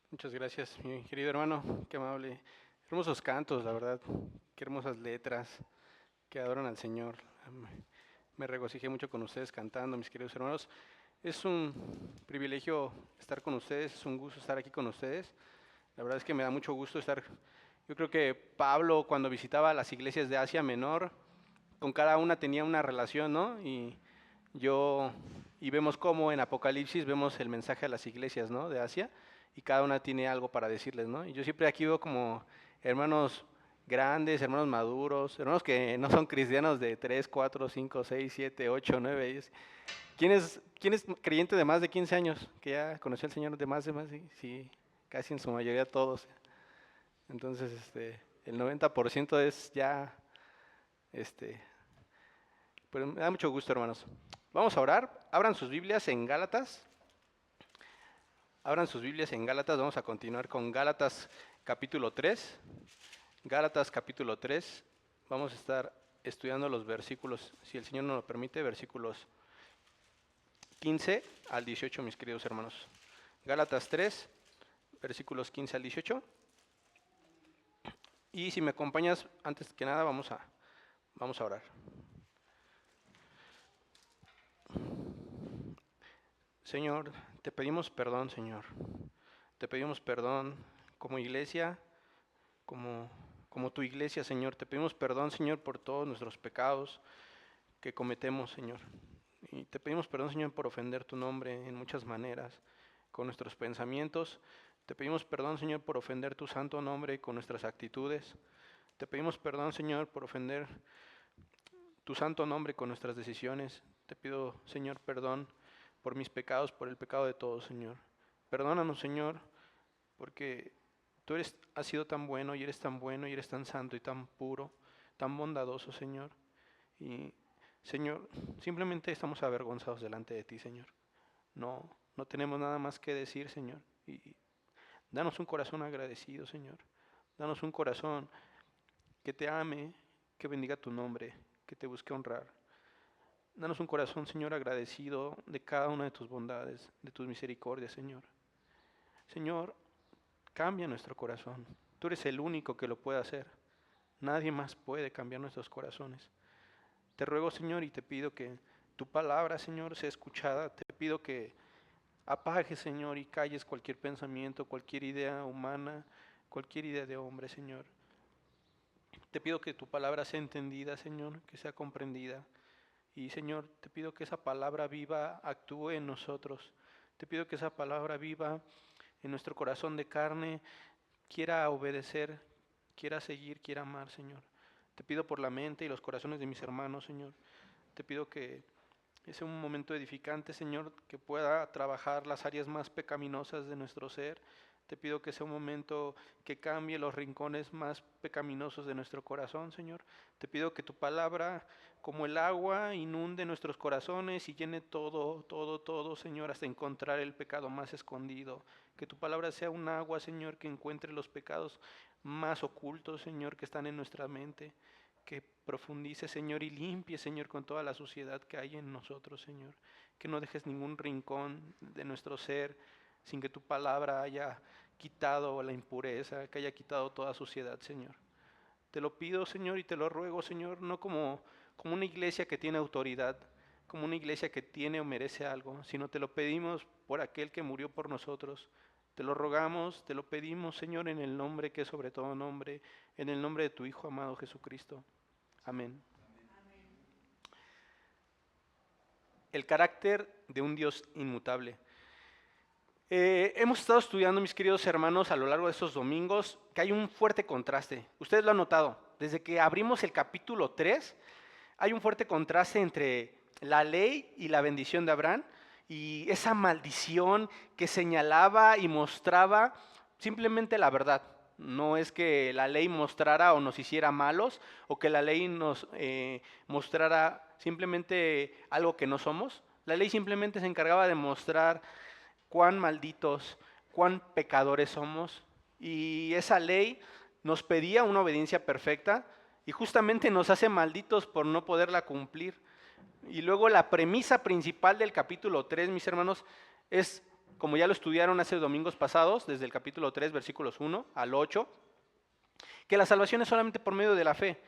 Muchas gracias, mi querido hermano, qué amable. Hermosos cantos, la verdad, qué hermosas letras que adoran al Señor. Me regocijé mucho con ustedes cantando, mis queridos hermanos. Es un privilegio estar con ustedes, es un gusto estar aquí con ustedes. La verdad es que me da mucho gusto estar. Yo creo que Pablo, cuando visitaba las iglesias de Asia Menor, con cada una tenía una relación, ¿no? Yo, y vemos cómo en Apocalipsis vemos el mensaje a las iglesias, ¿no? De Asia, y cada una tiene algo para decirles, ¿no? Y yo siempre aquí veo como hermanos grandes, hermanos maduros, hermanos que no son cristianos de 3 4 5 6 7 8 9. ¿Quién es creyente de más de 15 años? Que ya conoció al Señor de más, sí, sí, casi en su mayoría todos. Entonces, el 90% es ya, este, pero me da mucho gusto, hermanos. Vamos a orar. Abran sus Biblias en Gálatas. Vamos a continuar con Gálatas capítulo 3. Gálatas capítulo 3. Vamos a estar estudiando los versículos, si el Señor nos lo permite, versículos 15 al 18, mis queridos hermanos. Gálatas 3, versículos 15 al 18. Y si me acompañas, antes que nada, vamos a orar. Señor, te pedimos perdón, Señor. Te pedimos perdón como iglesia, como, como tu iglesia, Señor. Te pedimos perdón, Señor, por todos nuestros pecados que cometemos, Señor. Y te pedimos perdón, Señor, por ofender tu nombre en muchas maneras, con nuestros pensamientos. Te pedimos perdón, Señor, por ofender tu santo nombre con nuestras actitudes. Te pedimos perdón, Señor, por ofender tu santo nombre con nuestras decisiones. Te pido, Señor, perdón por mis pecados, por el pecado de todos, Señor. Perdónanos, Señor, porque has sido tan bueno y eres tan bueno y eres tan santo y tan puro, tan bondadoso, Señor. Y, Señor, simplemente estamos avergonzados delante de ti, Señor. No tenemos nada más que decir, Señor. Y danos un corazón agradecido, Señor. Danos un corazón que te ame, que bendiga tu nombre, que te busque honrar. Danos un corazón, Señor, agradecido de cada una de tus bondades, de tus misericordias, Señor. Señor, cambia nuestro corazón. Tú eres el único que lo puede hacer. Nadie más puede cambiar nuestros corazones. Te ruego, Señor, y te pido que tu palabra, Señor, sea escuchada. Te pido que apagues, Señor, y calles cualquier pensamiento, cualquier idea humana, cualquier idea de hombre, Señor. Te pido que tu palabra sea entendida, Señor, que sea comprendida. Y, Señor, te pido que esa palabra viva actúe en nosotros. Te pido que esa palabra viva en nuestro corazón de carne quiera obedecer, quiera seguir, quiera amar, Señor. Te pido por la mente y los corazones de mis hermanos, Señor. Te pido que sea un momento edificante, Señor, que pueda trabajar las áreas más pecaminosas de nuestro ser. Te pido que sea un momento que cambie los rincones más pecaminosos de nuestro corazón, Señor. Te pido que tu palabra, como el agua, inunde nuestros corazones y llene todo, todo, todo, Señor, hasta encontrar el pecado más escondido. Que tu palabra sea un agua, Señor, que encuentre los pecados más ocultos, Señor, que están en nuestra mente. Que profundice, Señor, y limpie, Señor, con toda la suciedad que hay en nosotros, Señor. Que no dejes ningún rincón de nuestro ser sin que tu palabra haya quitado la impureza, que haya quitado toda suciedad, Señor. Te lo pido, Señor, y te lo ruego, Señor, no como una iglesia que tiene autoridad, como una iglesia que tiene o merece algo, sino te lo pedimos por aquel que murió por nosotros. Te lo rogamos, te lo pedimos, Señor, en el nombre que es sobre todo nombre, en el nombre de tu Hijo amado Jesucristo. Amén. El carácter de un Dios inmutable. Hemos estado estudiando, mis queridos hermanos, a lo largo de estos domingos, que hay un fuerte contraste. Ustedes lo han notado. Desde que abrimos el capítulo 3, hay un fuerte contraste entre la ley y la bendición de Abraham y esa maldición que señalaba y mostraba simplemente la verdad. No es que la ley mostrara o nos hiciera malos o que la ley nos mostrara simplemente algo que no somos. La ley simplemente se encargaba de mostrar cuán malditos, cuán pecadores somos. Y esa ley nos pedía una obediencia perfecta y justamente nos hace malditos por no poderla cumplir. Y luego la premisa principal del capítulo 3, mis hermanos, es como ya lo estudiaron hace domingos pasados, desde el capítulo 3, versículos 1 al 8, que la salvación es solamente por medio de la fe,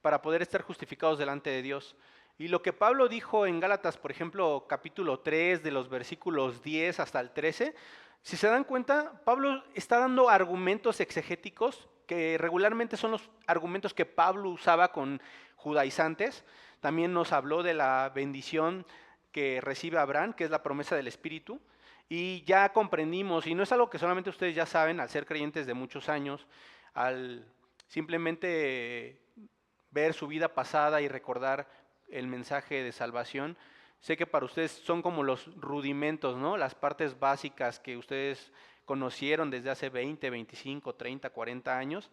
para poder estar justificados delante de Dios. Y lo que Pablo dijo en Gálatas, por ejemplo, capítulo 3, de los versículos 10 hasta el 13, si se dan cuenta, Pablo está dando argumentos exegéticos que regularmente son los argumentos que Pablo usaba con judaizantes. También nos habló de la bendición que recibe Abraham, que es la promesa del Espíritu. Y ya comprendimos, y no es algo que solamente ustedes ya saben al ser creyentes de muchos años, al simplemente ver su vida pasada y recordar el mensaje de salvación. Sé que para ustedes son como los rudimentos, ¿no? Las partes básicas que ustedes conocieron desde hace 20, 25, 30, 40 años.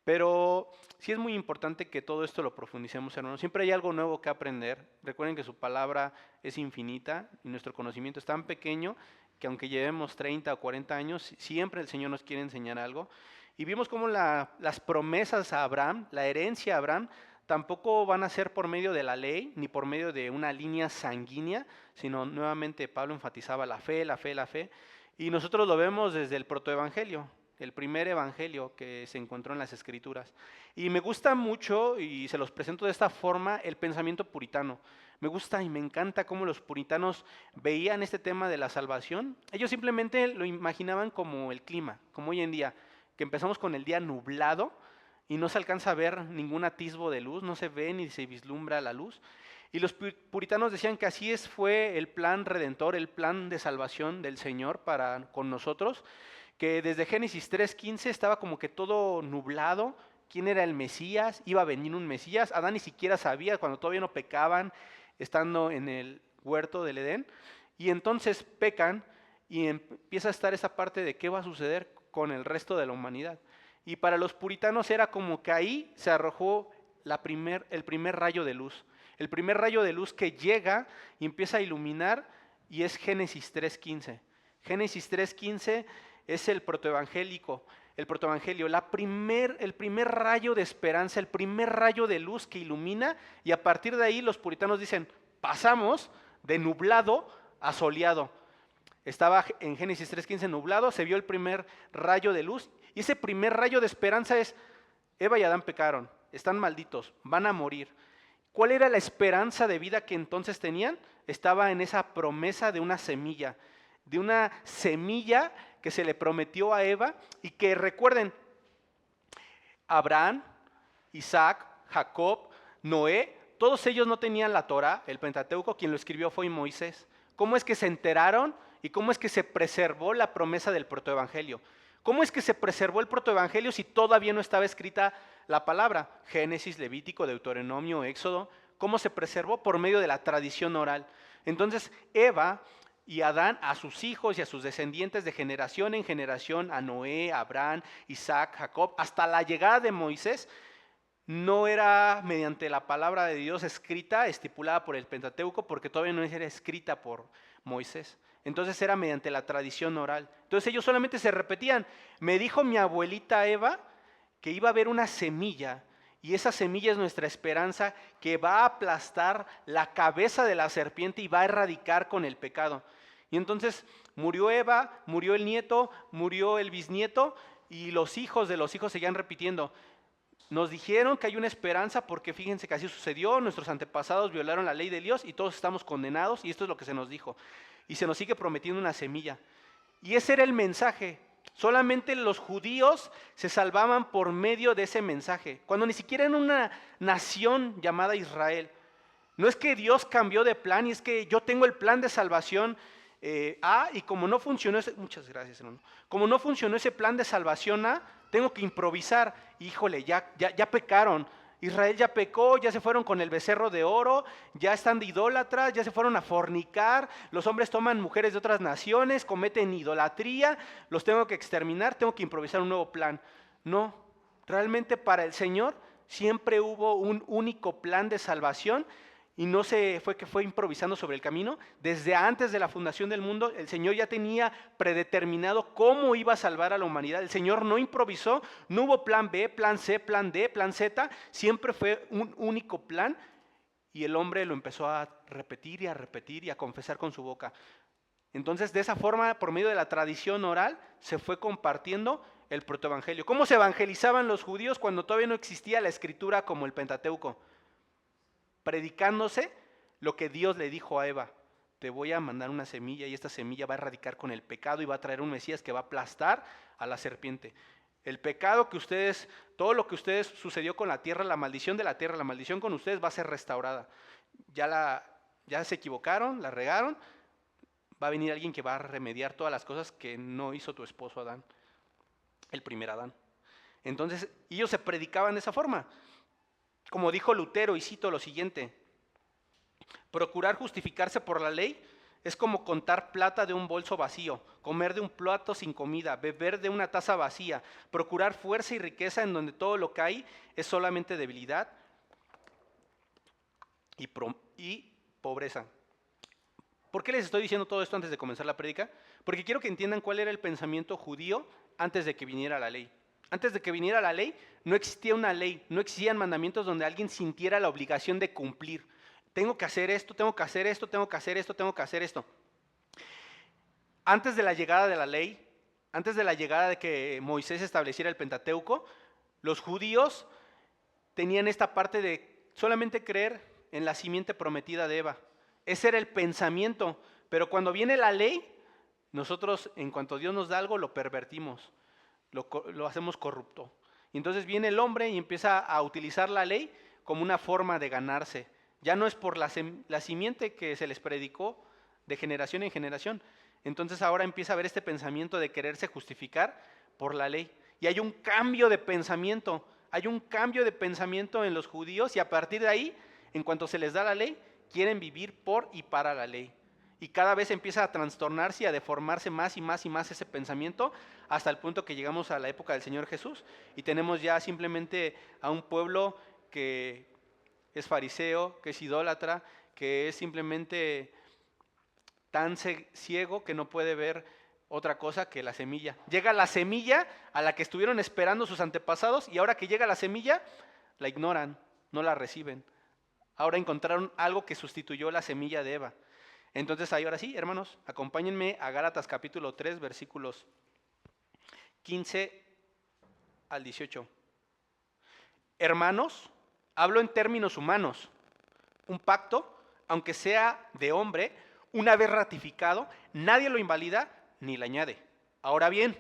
Pero sí es muy importante que todo esto lo profundicemos, hermanos. Siempre hay algo nuevo que aprender. Recuerden que su palabra es infinita y nuestro conocimiento es tan pequeño que aunque llevemos 30 o 40 años, siempre el Señor nos quiere enseñar algo. Y vimos cómo las promesas a Abraham, la herencia a Abraham, tampoco van a ser por medio de la ley, ni por medio de una línea sanguínea, sino nuevamente Pablo enfatizaba la fe, la fe, la fe. Y nosotros lo vemos desde el protoevangelio, el primer evangelio que se encontró en las Escrituras. Y me gusta mucho, y se los presento de esta forma, el pensamiento puritano. Me gusta y me encanta cómo los puritanos veían este tema de la salvación. Ellos simplemente lo imaginaban como el clima, como hoy en día, que empezamos con el día nublado y no se alcanza a ver ningún atisbo de luz, no se ve ni se vislumbra la luz. Y los puritanos decían que así fue el plan redentor, el plan de salvación del Señor para con nosotros, que desde Génesis 3:15 estaba como que todo nublado. ¿Quién era el Mesías? Iba a venir un Mesías. Adán ni siquiera sabía, cuando todavía no pecaban, estando en el huerto del Edén. Y entonces pecan y empieza a estar esa parte de qué va a suceder con el resto de la humanidad. Y para los puritanos era como que ahí se arrojó el primer rayo de luz. El primer rayo de luz que llega y empieza a iluminar, y es Génesis 3:15. Génesis 3:15 es el protoevangelio, el primer rayo de esperanza, el primer rayo de luz que ilumina, y a partir de ahí los puritanos dicen, pasamos de nublado a soleado. Estaba en Génesis 3:15 nublado, se vio el primer rayo de luz, y ese primer rayo de esperanza es, Eva y Adán pecaron, están malditos, van a morir. ¿Cuál era la esperanza de vida que entonces tenían? Estaba en esa promesa de una semilla que se le prometió a Eva, y que recuerden, Abraham, Isaac, Jacob, Noé, todos ellos no tenían la Torá, el Pentateuco. Quien lo escribió fue Moisés. ¿Cómo es que se enteraron y cómo es que se preservó la promesa del protoevangelio? ¿Cómo es que se preservó el protoevangelio si todavía no estaba escrita la palabra? Génesis, Levítico, Deuteronomio, Éxodo. ¿Cómo se preservó? Por medio de la tradición oral. Entonces Eva y Adán, a sus hijos y a sus descendientes de generación en generación, a Noé, Abraham, Isaac, Jacob, hasta la llegada de Moisés, no era mediante la palabra de Dios escrita, estipulada por el Pentateuco, porque todavía no era escrita por Moisés. Entonces era mediante la tradición oral. Entonces ellos solamente se repetían, me dijo mi abuelita Eva que iba a haber una semilla, y esa semilla es nuestra esperanza, que va a aplastar la cabeza de la serpiente y va a erradicar con el pecado. Y entonces murió Eva, murió el nieto, murió el bisnieto, y los hijos de los hijos seguían repitiendo. Nos dijeron que hay una esperanza porque fíjense que así sucedió, nuestros antepasados violaron la ley de Dios y todos estamos condenados, y esto es lo que se nos dijo. Y se nos sigue prometiendo una semilla. Y ese era el mensaje. Solamente los judíos se salvaban por medio de ese mensaje, cuando ni siquiera en una nación llamada Israel. No es que Dios cambió de plan, y es que yo tengo el plan de salvación A, y como no funcionó muchas gracias, hermano. Como no funcionó ese plan de salvación A, tengo que improvisar. Híjole, ya pecaron. Israel ya pecó, ya se fueron con el becerro de oro, ya están de idólatras, ya se fueron a fornicar, los hombres toman mujeres de otras naciones, cometen idolatría, los tengo que exterminar, tengo que improvisar un nuevo plan. No, realmente para el Señor siempre hubo un único plan de salvación, y no fue improvisando sobre el camino. Desde antes de la fundación del mundo, el Señor ya tenía predeterminado cómo iba a salvar a la humanidad. El Señor no improvisó, no hubo plan B, plan C, plan D, plan Z, siempre fue un único plan, y el hombre lo empezó a repetir y a confesar con su boca. Entonces, de esa forma, por medio de la tradición oral, se fue compartiendo el protoevangelio. ¿Cómo se evangelizaban los judíos cuando todavía no existía la escritura como el Pentateuco? Predicándose lo que Dios le dijo a Eva: te voy a mandar una semilla y esta semilla va a erradicar con el pecado y va a traer un Mesías que va a aplastar a la serpiente. El pecado que ustedes, todo lo que ustedes sucedió con la tierra, la maldición de la tierra, la maldición con ustedes va a ser restaurada. Ya se equivocaron, la regaron, va a venir alguien que va a remediar todas las cosas que no hizo tu esposo Adán, el primer Adán. Entonces, ellos se predicaban de esa forma. Como dijo Lutero, y cito lo siguiente: procurar justificarse por la ley es como contar plata de un bolso vacío, comer de un plato sin comida, beber de una taza vacía, procurar fuerza y riqueza en donde todo lo que hay es solamente debilidad y pobreza. ¿Por qué les estoy diciendo todo esto antes de comenzar la prédica? Porque quiero que entiendan cuál era el pensamiento judío antes de que viniera la ley. Antes de que viniera la ley, no existía una ley, no existían mandamientos donde alguien sintiera la obligación de cumplir. Tengo que hacer esto, tengo que hacer esto, tengo que hacer esto, tengo que hacer esto. Antes de la llegada de la ley, antes de la llegada de que Moisés estableciera el Pentateuco, los judíos tenían esta parte de solamente creer en la simiente prometida de Eva. Ese era el pensamiento, pero cuando viene la ley, nosotros en cuanto Dios nos da algo lo pervertimos, lo hacemos corrupto. Y entonces viene el hombre y empieza a utilizar la ley como una forma de ganarse. Ya no es por la simiente que se les predicó de generación en generación. Entonces ahora empieza a haber este pensamiento de quererse justificar por la ley. Y hay un cambio de pensamiento, en los judíos, y a partir de ahí, en cuanto se les da la ley, quieren vivir por y para la ley. Y cada vez empieza a trastornarse y a deformarse más y más y más ese pensamiento, hasta el punto que llegamos a la época del Señor Jesús y tenemos ya simplemente a un pueblo que es fariseo, que es idólatra, que es simplemente tan ciego que no puede ver otra cosa que la semilla. Llega la semilla a la que estuvieron esperando sus antepasados y ahora que llega la semilla, la ignoran, no la reciben. Ahora encontraron algo que sustituyó la semilla de Eva. Entonces ahora sí, hermanos, acompáñenme a Gálatas capítulo 3, versículos 15 al 18. Hermanos, hablo en términos humanos. Un pacto, aunque sea de hombre, una vez ratificado, nadie lo invalida ni le añade. Ahora bien,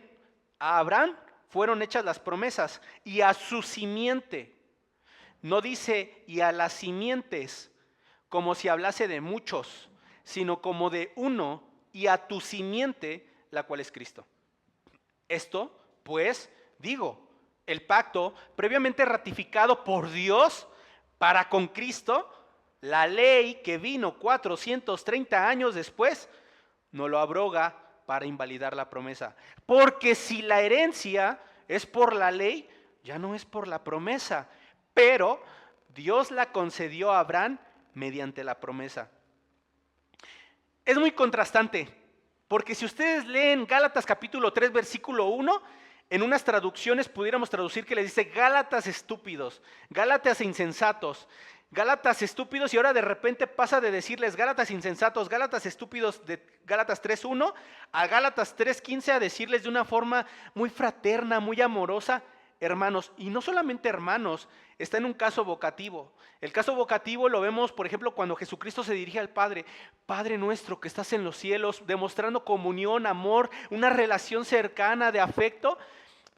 a Abraham fueron hechas las promesas y a su simiente. No dice y a las simientes como si hablase de muchos, sino como de uno, y a tu simiente, la cual es Cristo. Esto, pues, digo, el pacto previamente ratificado por Dios para con Cristo, la ley que vino 430 años después, no lo abroga para invalidar la promesa. Porque si la herencia es por la ley, ya no es por la promesa, pero Dios la concedió a Abraham mediante la promesa. Es muy contrastante, porque si ustedes leen Gálatas capítulo 3, versículo 1, en unas traducciones pudiéramos traducir que les dice Gálatas estúpidos, Gálatas insensatos, Gálatas estúpidos, y ahora de repente pasa de decirles Gálatas insensatos, Gálatas estúpidos de Gálatas 3.1 a Gálatas 3.15 a decirles de una forma muy fraterna, muy amorosa, hermanos. Y no solamente hermanos, está en un caso vocativo. El caso vocativo lo vemos, por ejemplo, cuando Jesucristo se dirige al Padre: Padre nuestro que estás en los cielos, demostrando comunión, amor, una relación cercana de afecto.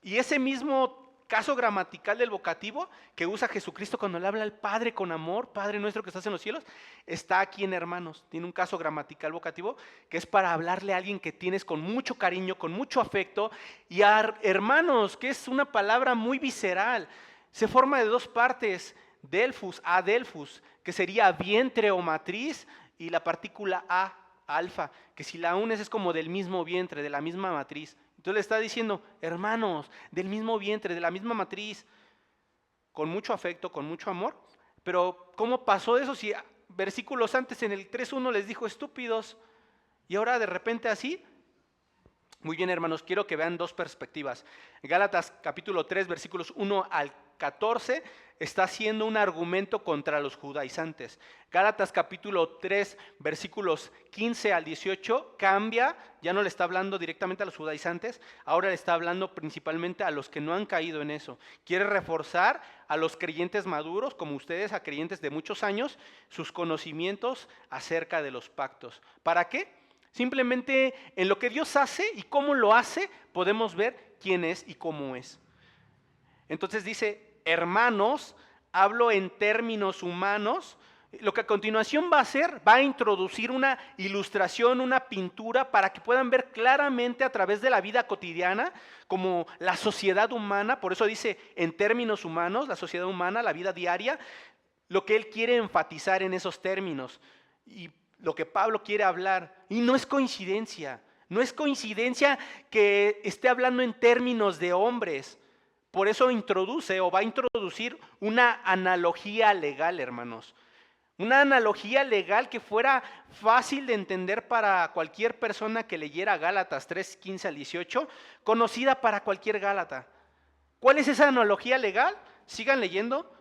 Y ese mismo caso gramatical del vocativo que usa Jesucristo cuando le habla al Padre con amor, Padre nuestro que estás en los cielos, está aquí en hermanos. Tiene un caso gramatical vocativo que es para hablarle a alguien que tienes con mucho cariño, con mucho afecto. Y a hermanos, que es una palabra muy visceral, se forma de dos partes: delfus, adelfus, que sería vientre o matriz, y la partícula a, alfa, que si la unes es como del mismo vientre, de la misma matriz. Entonces le está diciendo, hermanos, del mismo vientre, de la misma matriz, con mucho afecto, con mucho amor. Pero ¿cómo pasó eso si versículos antes en el 3.1 les dijo estúpidos? Y ahora de repente así, Muy bien, hermanos, quiero que vean dos perspectivas. Gálatas capítulo 3, versículos 1 al 14, está haciendo un argumento contra los judaizantes. Gálatas capítulo 3, versículos 15 al 18, cambia, ya no le está hablando directamente a los judaizantes, ahora le está hablando principalmente a los que no han caído en eso. Quiere reforzar a los creyentes maduros, como ustedes, a creyentes de muchos años, sus conocimientos acerca de los pactos. ¿Para qué? Simplemente en lo que Dios hace y cómo lo hace, podemos ver quién es y cómo es. Entonces dice, hermanos, hablo en términos humanos. Lo que a continuación va a hacer, va a introducir una ilustración, una pintura, para que puedan ver claramente a través de la vida cotidiana, como la sociedad humana, por eso dice en términos humanos, la sociedad humana, la vida diaria, lo que él quiere enfatizar en esos términos. Y lo que Pablo quiere hablar, y no es coincidencia que esté hablando en términos de hombres. Por eso introduce o va a introducir una analogía legal, hermanos. Una analogía legal que fuera fácil de entender para cualquier persona que leyera Gálatas 3, 15 al 18, conocida para cualquier Gálata. ¿Cuál es esa analogía legal? Sigan leyendo,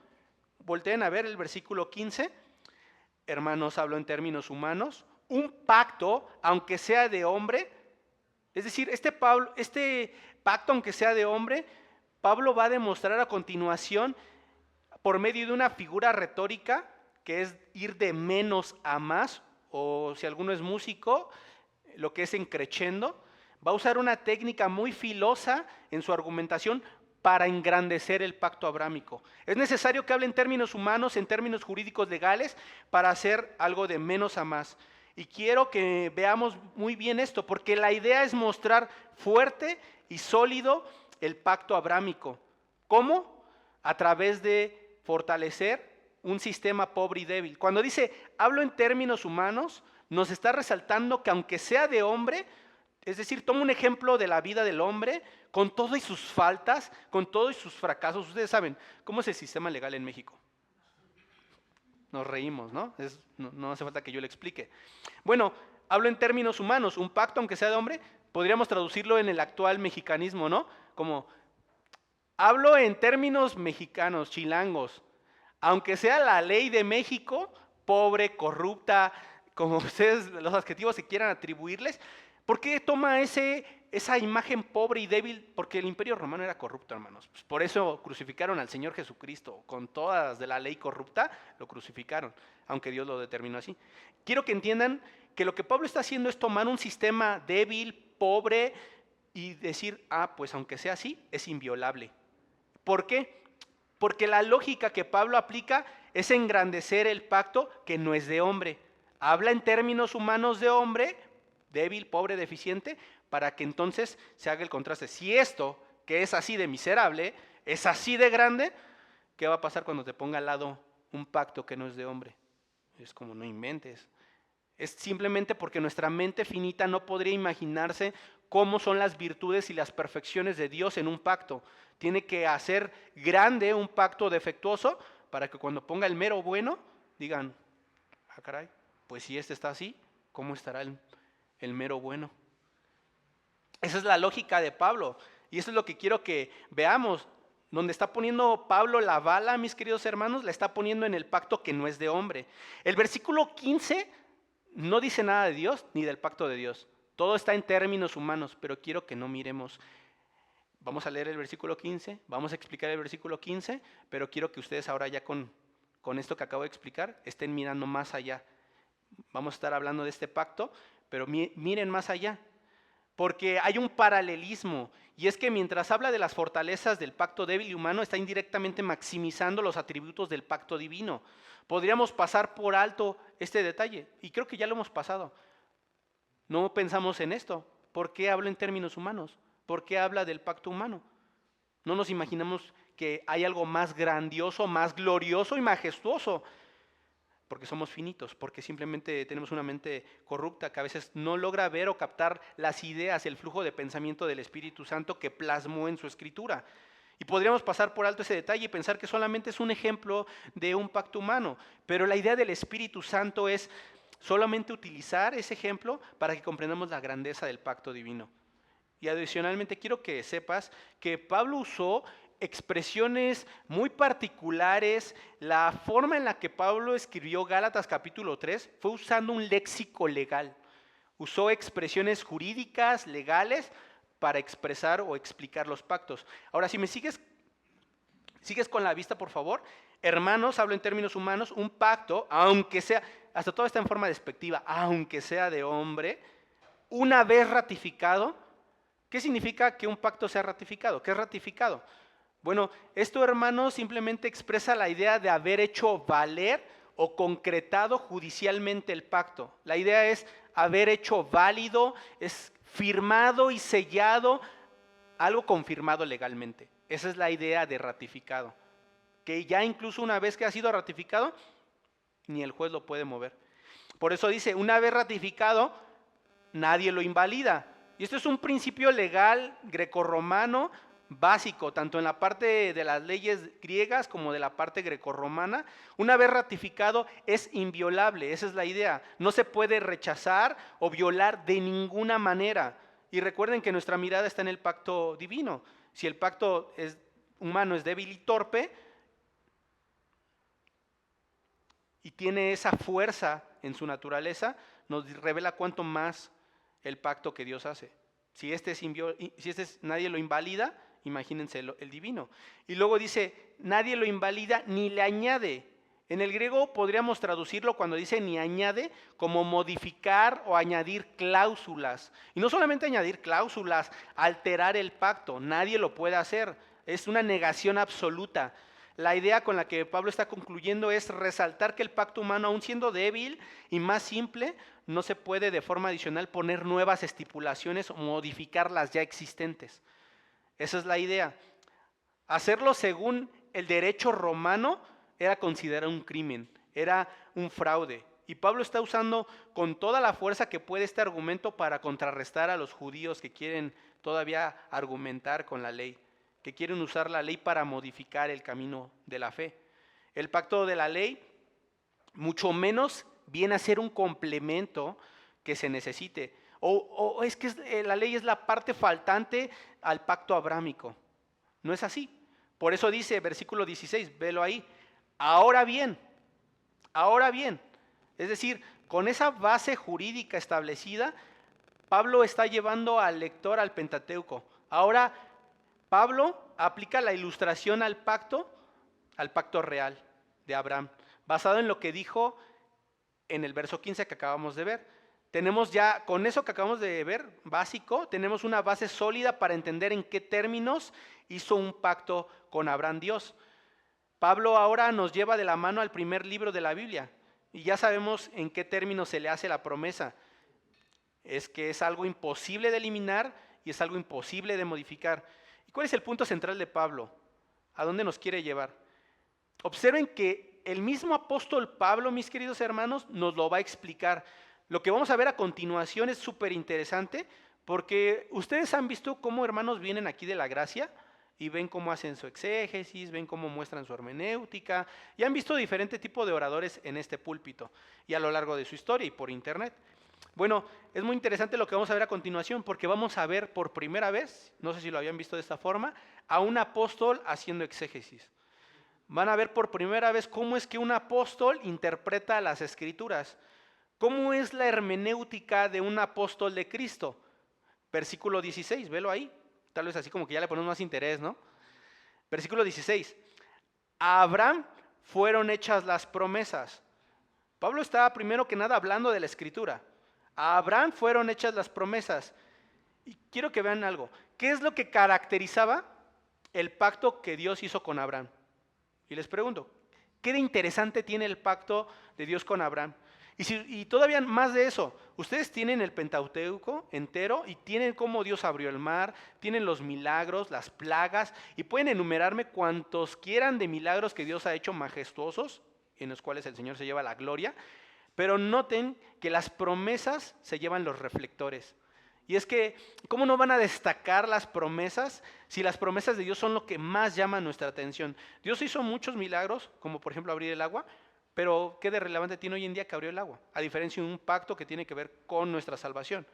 volteen a ver el versículo 15. Hermanos, hablo en términos humanos, un pacto, aunque sea de hombre, es decir, este pacto, aunque sea de hombre, Pablo va a demostrar a continuación, por medio de una figura retórica, que es ir de menos a más, o si alguno es músico, lo que es en crescendo, va a usar una técnica muy filosa en su argumentación para engrandecer el pacto abrámico. Es necesario que hable en términos humanos, en términos jurídicos legales, para hacer algo de menos a más. Y quiero que veamos muy bien esto, porque la idea es mostrar fuerte y sólido el pacto abrámico. ¿Cómo? A través de fortalecer un sistema pobre y débil. Cuando dice, hablo en términos humanos, nos está resaltando que aunque sea de hombre, es decir, toma un ejemplo de la vida del hombre, con todo y sus faltas, con todo y sus fracasos. Ustedes saben, ¿cómo es el sistema legal en México? Nos reímos, ¿no? No hace falta que yo le explique. Bueno, hablo en términos humanos. Un pacto, aunque sea de hombre, podríamos traducirlo en el actual mexicanismo, ¿no? Como, hablo en términos mexicanos, chilangos. Aunque sea la ley de México, pobre, corrupta, como ustedes, los adjetivos que quieran atribuirles, ¿por qué toma esa imagen pobre y débil? Porque el imperio romano era corrupto, hermanos. Pues por eso crucificaron al Señor Jesucristo. Con todas de la ley corrupta, lo crucificaron, aunque Dios lo determinó así. Quiero que entiendan que lo que Pablo está haciendo es tomar un sistema débil, pobre, y decir, pues aunque sea así, es inviolable. ¿Por qué? Porque la lógica que Pablo aplica es engrandecer el pacto que no es de hombre. Habla en términos humanos de hombre, débil, pobre, deficiente, para que entonces se haga el contraste. Si esto, que es así de miserable, es así de grande, ¿qué va a pasar cuando te ponga al lado un pacto que no es de hombre? Es como, no inventes. Es simplemente porque nuestra mente finita no podría imaginarse cómo son las virtudes y las perfecciones de Dios en un pacto. Tiene que hacer grande un pacto defectuoso para que cuando ponga el mero bueno, digan, caray, pues si este está así, ¿cómo estará el mero bueno? Esa es la lógica de Pablo, y eso es lo que quiero que veamos. Donde está poniendo Pablo la bala, mis queridos hermanos, la está poniendo en el pacto que no es de hombre. El versículo 15 no dice nada de Dios ni del pacto de Dios. Todo está en términos humanos, pero quiero que no miremos. Vamos a leer el versículo 15, vamos a explicar el versículo 15, pero quiero que ustedes ahora ya con esto que acabo de explicar estén mirando más allá. Vamos a estar hablando de este pacto, pero miren más allá, porque hay un paralelismo, y es que mientras habla de las fortalezas del pacto débil y humano, está indirectamente maximizando los atributos del pacto divino. Podríamos pasar por alto este detalle, y creo que ya lo hemos pasado. No pensamos en esto. ¿Por qué hablo en términos humanos? ¿Por qué habla del pacto humano? No nos imaginamos que hay algo más grandioso, más glorioso y majestuoso, porque somos finitos, porque simplemente tenemos una mente corrupta que a veces no logra ver o captar las ideas, el flujo de pensamiento del Espíritu Santo que plasmó en su escritura. Y podríamos pasar por alto ese detalle y pensar que solamente es un ejemplo de un pacto humano, pero la idea del Espíritu Santo es solamente utilizar ese ejemplo para que comprendamos la grandeza del pacto divino. Y adicionalmente quiero que sepas que Pablo usó expresiones muy particulares. La forma en la que Pablo escribió Gálatas capítulo 3 fue usando un léxico legal. Usó expresiones jurídicas, legales, para expresar o explicar los pactos. Ahora, si me sigues con la vista, por favor. Hermanos, hablo en términos humanos, un pacto, aunque sea, hasta todo está en forma despectiva, aunque sea de hombre, una vez ratificado. ¿Qué significa que un pacto sea ratificado? ¿Qué es ratificado? Bueno, esto, hermanos, simplemente expresa la idea de haber hecho valer o concretado judicialmente el pacto. La idea es haber hecho válido, es firmado y sellado, algo confirmado legalmente. Esa es la idea de ratificado. Que ya incluso una vez que ha sido ratificado, ni el juez lo puede mover. Por eso dice, una vez ratificado, nadie lo invalida. Y esto es un principio legal grecorromano básico, tanto en la parte de las leyes griegas como de la parte grecorromana. Una vez ratificado es inviolable, esa es la idea. No se puede rechazar o violar de ninguna manera. Y recuerden que nuestra mirada está en el pacto divino. Si el pacto humano es débil y torpe y tiene esa fuerza en su naturaleza, nos revela cuánto más el pacto que Dios hace. Si nadie lo invalida, imagínense el divino. Y luego dice, nadie lo invalida ni le añade. En el griego podríamos traducirlo cuando dice ni añade, como modificar o añadir cláusulas. Y no solamente añadir cláusulas, alterar el pacto, nadie lo puede hacer. Es una negación absoluta. La idea con la que Pablo está concluyendo es resaltar que el pacto humano, aun siendo débil y más simple, no se puede de forma adicional poner nuevas estipulaciones o modificar las ya existentes. Esa es la idea. Hacerlo según el derecho romano era considerado un crimen, era un fraude. Y Pablo está usando con toda la fuerza que puede este argumento para contrarrestar a los judíos que quieren todavía argumentar con la ley, que quieren usar la ley para modificar el camino de la fe. El pacto de la ley, mucho menos viene a ser un complemento que se necesite. O es que la ley es la parte faltante al pacto abrámico. No es así. Por eso dice, versículo 16, velo ahí. Ahora bien, es decir, con esa base jurídica establecida, Pablo está llevando al lector al Pentateuco. Ahora, Pablo aplica la ilustración al pacto real de Abraham, basado en lo que dijo en el verso 15 que acabamos de ver. Tenemos ya, con eso que acabamos de ver, básico, tenemos una base sólida para entender en qué términos hizo un pacto con Abraham Dios. Pablo ahora nos lleva de la mano al primer libro de la Biblia y ya sabemos en qué términos se le hace la promesa. Es que es algo imposible de eliminar y es algo imposible de modificar. ¿Y cuál es el punto central de Pablo? ¿A dónde nos quiere llevar? Observen que el mismo apóstol Pablo, mis queridos hermanos, nos lo va a explicar. Lo que vamos a ver a continuación es súper interesante porque ustedes han visto cómo hermanos vienen aquí de la gracia y ven cómo hacen su exégesis, ven cómo muestran su hermenéutica y han visto diferente tipo de oradores en este púlpito y a lo largo de su historia y por internet. Bueno, es muy interesante lo que vamos a ver a continuación porque vamos a ver por primera vez, no sé si lo habían visto de esta forma, a un apóstol haciendo exégesis. Van a ver por primera vez cómo es que un apóstol interpreta las escrituras. ¿Cómo es la hermenéutica de un apóstol de Cristo? Versículo 16, velo ahí. Tal vez así como que ya le ponemos más interés, ¿no? Versículo 16. A Abraham fueron hechas las promesas. Pablo está primero que nada hablando de la escritura. A Abraham fueron hechas las promesas. Y quiero que vean algo. ¿Qué es lo que caracterizaba el pacto que Dios hizo con Abraham? Y les pregunto, ¿qué de interesante tiene el pacto de Dios con Abraham? Y todavía más de eso, ustedes tienen el Pentateuco entero y tienen cómo Dios abrió el mar, tienen los milagros, las plagas, y pueden enumerarme cuantos quieran de milagros que Dios ha hecho majestuosos, en los cuales el Señor se lleva la gloria, pero noten que las promesas se llevan los reflectores. Y es que, ¿cómo no van a destacar las promesas si las promesas de Dios son lo que más llama nuestra atención? Dios hizo muchos milagros, como por ejemplo abrir el agua, pero ¿qué de relevante tiene hoy en día que abrió el agua? A diferencia de un pacto que tiene que ver con nuestra salvación.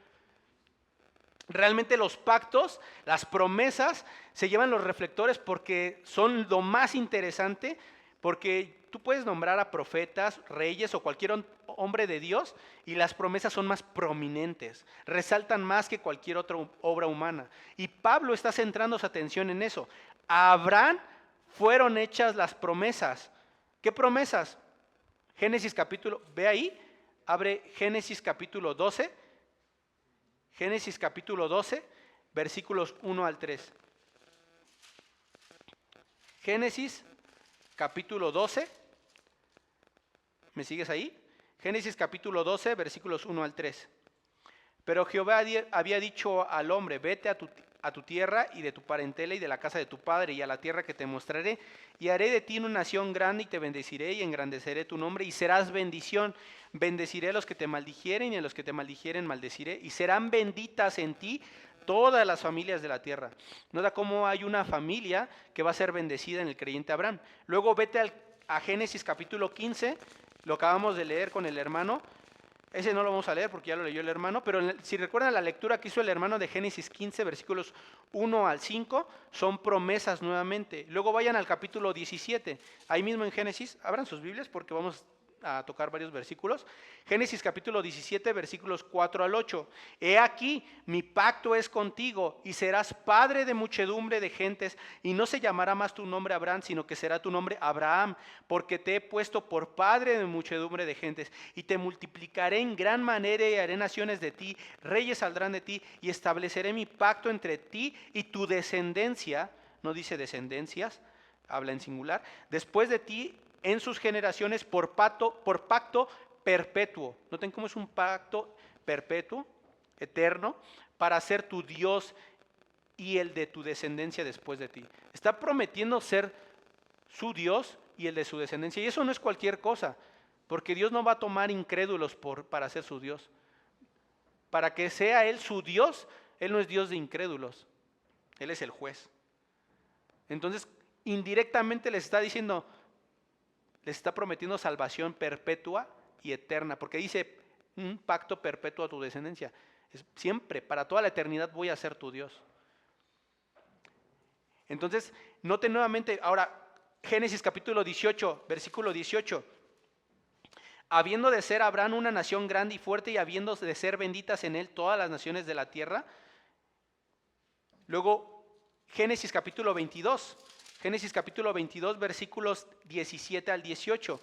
Realmente los pactos, las promesas, se llevan los reflectores porque son lo más interesante, porque tú puedes nombrar a profetas, reyes o cualquier hombre de Dios y las promesas son más prominentes, resaltan más que cualquier otra obra humana. Y Pablo está centrando su atención en eso. A Abraham fueron hechas las promesas. ¿Qué promesas? Génesis capítulo, ve ahí, abre Génesis capítulo 12. Génesis capítulo 12, versículos 1 al 3. Génesis capítulo 12, ¿me sigues ahí? Génesis capítulo 12, versículos 1 al 3. Pero Jehová había dicho al hombre, vete a tu tierra y de tu parentela y de la casa de tu padre y a la tierra que te mostraré, y haré de ti una nación grande y te bendeciré y engrandeceré tu nombre y serás bendición. Bendeciré a los que te maldijeren y a los que te maldijeren maldeciré y serán benditas en ti todas las familias de la tierra. Nota cómo hay una familia que va a ser bendecida en el creyente Abraham. Luego vete a Génesis capítulo 15, lo acabamos de leer con el hermano. Ese no lo vamos a leer porque ya lo leyó el hermano, pero si recuerdan la lectura que hizo el hermano de Génesis 15, versículos 1 al 5, son promesas nuevamente. Luego vayan al capítulo 17, ahí mismo en Génesis, abran sus Biblias porque vamos a tocar varios versículos. Génesis capítulo 17, versículos 4 al 8. He aquí, mi pacto es contigo y serás padre de muchedumbre de gentes y no se llamará más tu nombre Abraham, sino que será tu nombre Abraham, porque te he puesto por padre de muchedumbre de gentes y te multiplicaré en gran manera y haré naciones de ti, reyes saldrán de ti y estableceré mi pacto entre ti y tu descendencia, no dice descendencias, habla en singular, después de ti en sus generaciones por pacto perpetuo. Noten cómo es un pacto perpetuo, eterno, para ser tu Dios y el de tu descendencia después de ti. Está prometiendo ser su Dios y el de su descendencia. Y eso no es cualquier cosa, porque Dios no va a tomar incrédulos para ser su Dios. Para que sea Él su Dios, Él no es Dios de incrédulos, Él es el juez. Entonces, indirectamente les está diciendo, les está prometiendo salvación perpetua y eterna, porque dice un pacto perpetuo a tu descendencia. Siempre, para toda la eternidad voy a ser tu Dios. Entonces, noten nuevamente, ahora, Génesis capítulo 18, versículo 18. Habiendo de ser Abraham una nación grande y fuerte y habiendo de ser benditas en él todas las naciones de la tierra. Luego, Génesis capítulo 22. Génesis capítulo 22, versículos 17 al 18.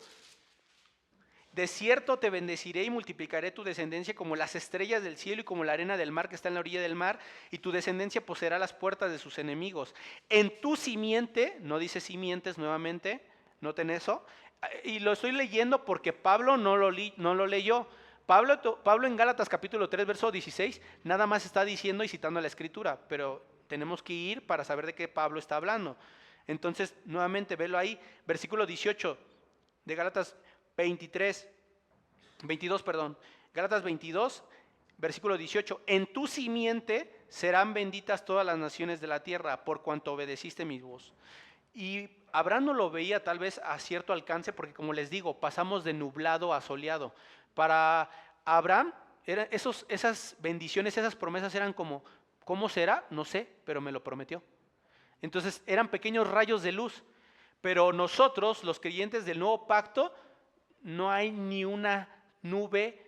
De cierto te bendeciré y multiplicaré tu descendencia como las estrellas del cielo y como la arena del mar que está en la orilla del mar, y tu descendencia poseerá las puertas de sus enemigos. En tu simiente, no dice simientes nuevamente, noten eso, y lo estoy leyendo porque Pablo no lo leyó. Pablo en Gálatas capítulo 3, verso 16, nada más está diciendo y citando la escritura, pero tenemos que ir para saber de qué Pablo está hablando. Entonces, nuevamente, velo ahí, versículo 18 de Gálatas 22, Gálatas 22, versículo 18. En tu simiente serán benditas todas las naciones de la tierra, por cuanto obedeciste mi voz. Y Abraham no lo veía tal vez a cierto alcance, porque como les digo, pasamos de nublado a soleado. Para Abraham, esas bendiciones, esas promesas eran como, ¿cómo será? No sé, pero me lo prometió. Entonces eran pequeños rayos de luz, pero nosotros, los creyentes del nuevo pacto, no hay ni una nube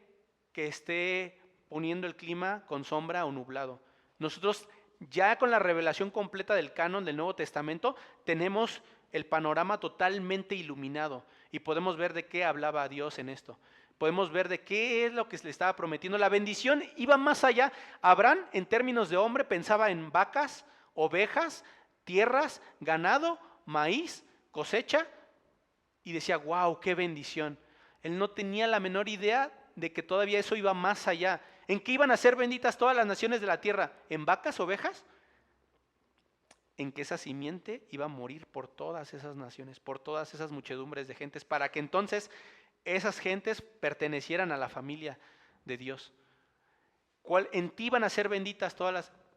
que esté poniendo el clima con sombra o nublado. Nosotros ya con la revelación completa del canon del Nuevo Testamento tenemos el panorama totalmente iluminado y podemos ver de qué hablaba Dios en esto. Podemos ver de qué es lo que le estaba prometiendo. La bendición iba más allá. Abraham, en términos de hombre, pensaba en vacas, ovejas, tierras, ganado, maíz, cosecha, y decía, wow, qué bendición. Él no tenía la menor idea de que todavía eso iba más allá. ¿En qué iban a ser benditas todas las naciones de la tierra? ¿En vacas, ovejas? En que esa simiente iba a morir por todas esas naciones, por todas esas muchedumbres de gentes, para que entonces esas gentes pertenecieran a la familia de Dios. En ti van a ser benditas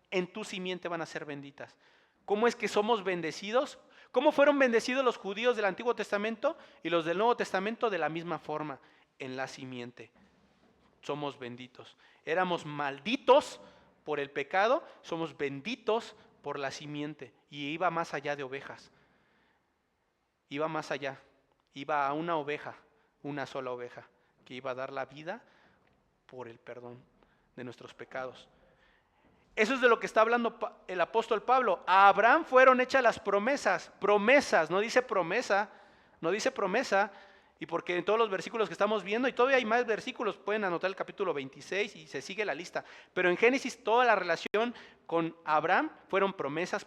en tu simiente van a ser benditas. ¿Cómo es que somos bendecidos? ¿Cómo fueron bendecidos los judíos del Antiguo Testamento y los del Nuevo Testamento? De la misma forma, en la simiente. Somos benditos. Éramos malditos por el pecado, somos benditos por la simiente. Y iba más allá de ovejas. Iba más allá. Iba a una oveja, una sola oveja, que iba a dar la vida por el perdón de nuestros pecados. Eso es de lo que está hablando el apóstol Pablo. A Abraham fueron hechas las promesas, no dice promesa, y porque en todos los versículos que estamos viendo, y todavía hay más versículos, pueden anotar el capítulo 26 y se sigue la lista, pero en Génesis toda la relación con Abraham fueron promesas,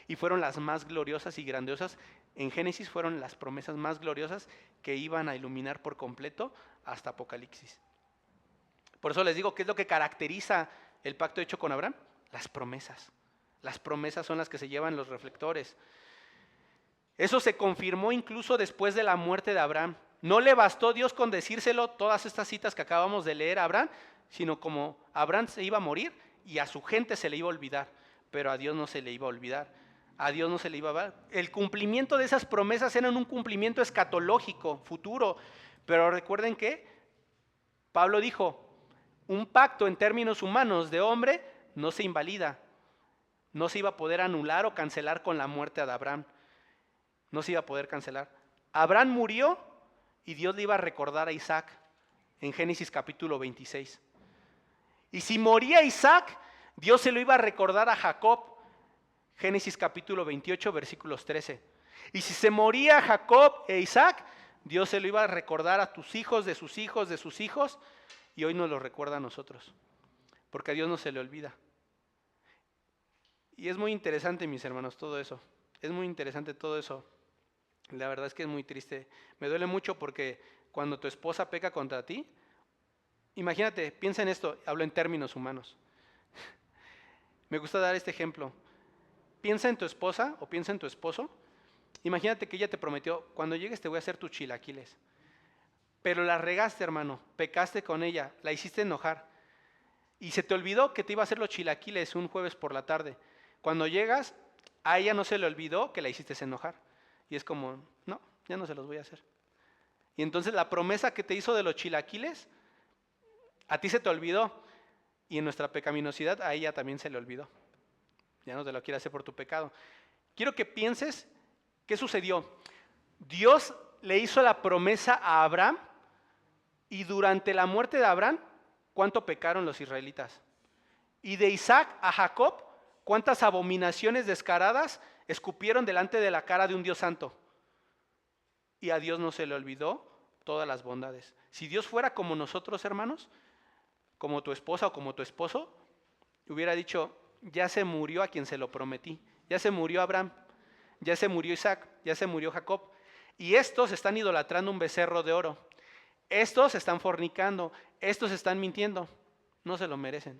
y fueron las más gloriosas y grandiosas. En Génesis fueron las promesas más gloriosas que iban a iluminar por completo hasta Apocalipsis. Por eso les digo, ¿qué es lo que caracteriza el pacto hecho con Abraham? Las promesas. Las promesas son las que se llevan los reflectores. Eso se confirmó incluso después de la muerte de Abraham. No le bastó Dios con decírselo todas estas citas que acabamos de leer a Abraham, sino como Abraham se iba a morir y a su gente se le iba a olvidar, pero a Dios no se le iba a olvidar. A Dios no se le iba a ver. El cumplimiento de esas promesas era un cumplimiento escatológico, futuro. Pero recuerden que Pablo dijo, un pacto en términos humanos de hombre no se invalida. No se iba a poder anular o cancelar con la muerte de Abraham. No se iba a poder cancelar. Abraham murió y Dios le iba a recordar a Isaac en Génesis capítulo 26. Y si moría Isaac, Dios se lo iba a recordar a Jacob, Génesis capítulo 28, versículos 13. Y si se moría Jacob e Isaac, Dios se lo iba a recordar a tus hijos, de sus hijos, de sus hijos, y hoy nos lo recuerda a nosotros, porque a Dios no se le olvida. Y es muy interesante, mis hermanos, todo eso. Es muy interesante todo eso. La verdad es que es muy triste. Me duele mucho porque cuando tu esposa peca contra ti, imagínate, piensa en esto, hablo en términos humanos. Me gusta dar este ejemplo. Piensa en tu esposa o piensa en tu esposo. Imagínate que ella te prometió, cuando llegues te voy a hacer tus chilaquiles. Pero la regaste, hermano, pecaste con ella, la hiciste enojar. Y se te olvidó que te iba a hacer los chilaquiles un jueves por la tarde. Cuando llegas, a ella no se le olvidó que la hiciste enojar. Y es como, no, ya no se los voy a hacer. Y entonces la promesa que te hizo de los chilaquiles, a ti se te olvidó. Y en nuestra pecaminosidad a ella también se le olvidó. Ya no te lo quiere hacer por tu pecado. Quiero que pienses, ¿qué sucedió? Dios le hizo la promesa a Abraham y durante la muerte de Abraham, ¿cuánto pecaron los israelitas? Y de Isaac a Jacob, ¿cuántas abominaciones descaradas escupieron delante de la cara de un Dios santo? Y a Dios no se le olvidó todas las bondades. Si Dios fuera como nosotros, hermanos, como tu esposa o como tu esposo, hubiera dicho, ya se murió a quien se lo prometí, ya se murió Abraham, ya se murió Isaac, ya se murió Jacob, y estos están idolatrando un becerro de oro, estos están fornicando, estos están mintiendo, no se lo merecen.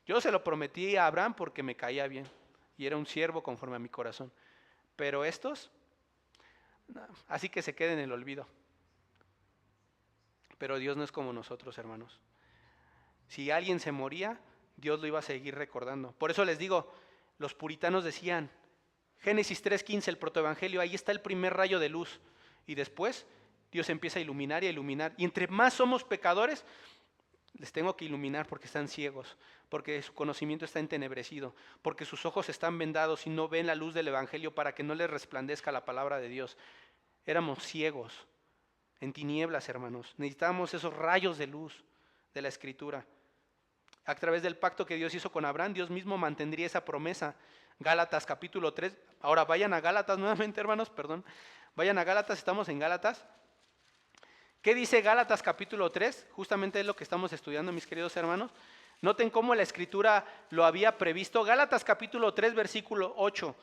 Yo se lo prometí a Abraham porque me caía bien, y era un siervo conforme a mi corazón, pero estos, no, así que se queden en el olvido. Pero Dios no es como nosotros, hermanos. Si alguien se moría, Dios lo iba a seguir recordando. Por eso les digo, los puritanos decían, Génesis 3:15, el protoevangelio, ahí está el primer rayo de luz. Y después Dios empieza a iluminar y a iluminar. Y entre más somos pecadores, les tengo que iluminar porque están ciegos, porque su conocimiento está entenebrecido, porque sus ojos están vendados y no ven la luz del evangelio para que no les resplandezca la palabra de Dios. Éramos ciegos, en tinieblas, hermanos. Necesitábamos esos rayos de luz de la Escritura. A través del pacto que Dios hizo con Abraham, Dios mismo mantendría esa promesa. Gálatas capítulo 3. Ahora vayan a Gálatas nuevamente, hermanos, perdón. Vayan a Gálatas, estamos en Gálatas. ¿Qué dice Gálatas capítulo 3? Justamente es lo que estamos estudiando, mis queridos hermanos. Noten cómo la Escritura lo había previsto. Gálatas capítulo 3, versículo 8.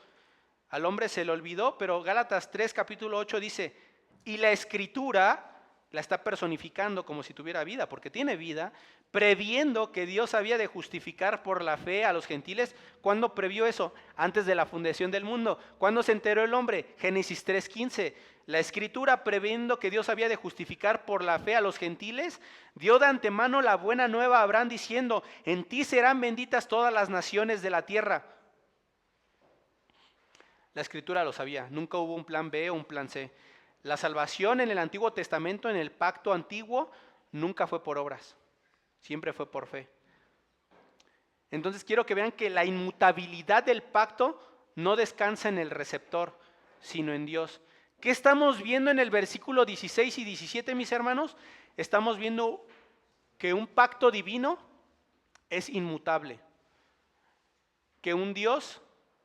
Al hombre se le olvidó, pero Gálatas 3, capítulo 8 dice, y la Escritura la está personificando como si tuviera vida, porque tiene vida, previendo que Dios había de justificar por la fe a los gentiles. ¿Cuándo previó eso? Antes de la fundación del mundo. ¿Cuándo se enteró el hombre? Génesis 3:15. La Escritura, previendo que Dios había de justificar por la fe a los gentiles, dio de antemano la buena nueva a Abraham diciendo, en ti serán benditas todas las naciones de la tierra. La Escritura lo sabía, nunca hubo un plan B o un plan C. La salvación en el Antiguo Testamento, en el pacto antiguo, nunca fue por obras, siempre fue por fe. Entonces quiero que vean que la inmutabilidad del pacto no descansa en el receptor, sino en Dios. ¿Qué estamos viendo en el versículo 16 y 17, mis hermanos? Estamos viendo que un pacto divino es inmutable, que un Dios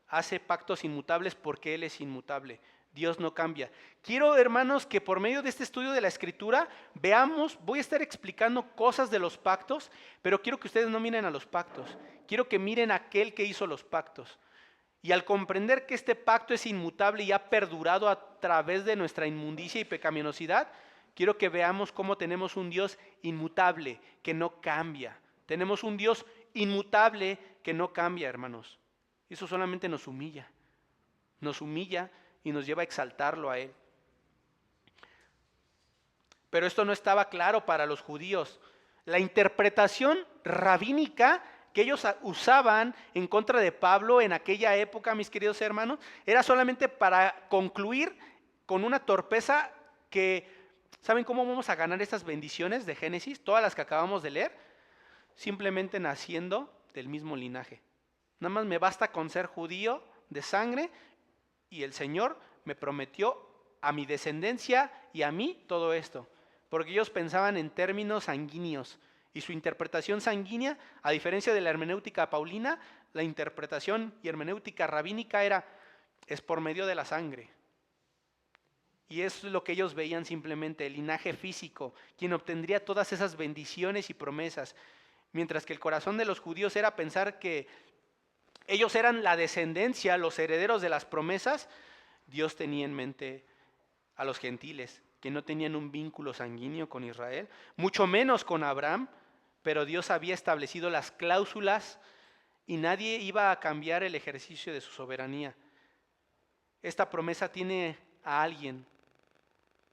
hace pactos inmutables porque Él es inmutable. Dios no cambia. Quiero, hermanos, que por medio de este estudio de la Escritura veamos, voy a estar explicando cosas de los pactos, pero quiero que ustedes no miren a los pactos, quiero que miren a aquel que hizo los pactos. Y al comprender que este pacto es inmutable y ha perdurado a través de nuestra inmundicia y pecaminosidad, quiero que veamos cómo tenemos un Dios inmutable, que no cambia. Tenemos un Dios inmutable que no cambia, hermanos. Eso solamente nos humilla y nos lleva a exaltarlo a Él. Pero esto no estaba claro para los judíos. La interpretación rabínica que ellos usaban en contra de Pablo en aquella época, mis queridos hermanos, era solamente para concluir con una torpeza que, ¿saben cómo vamos a ganar estas bendiciones de Génesis? Todas las que acabamos de leer, simplemente naciendo del mismo linaje. Nada más me basta con ser judío de sangre y el Señor me prometió a mi descendencia y a mí todo esto. Porque ellos pensaban en términos sanguíneos y su interpretación sanguínea, a diferencia de la hermenéutica paulina, la interpretación y hermenéutica rabínica es por medio de la sangre. Y es lo que ellos veían simplemente, el linaje físico, quien obtendría todas esas bendiciones y promesas. Mientras que el corazón de los judíos era pensar que ellos eran la descendencia, los herederos de las promesas. Dios tenía en mente a los gentiles, que no tenían un vínculo sanguíneo con Israel, mucho menos con Abraham, pero Dios había establecido las cláusulas y nadie iba a cambiar el ejercicio de su soberanía. Esta promesa tiene a alguien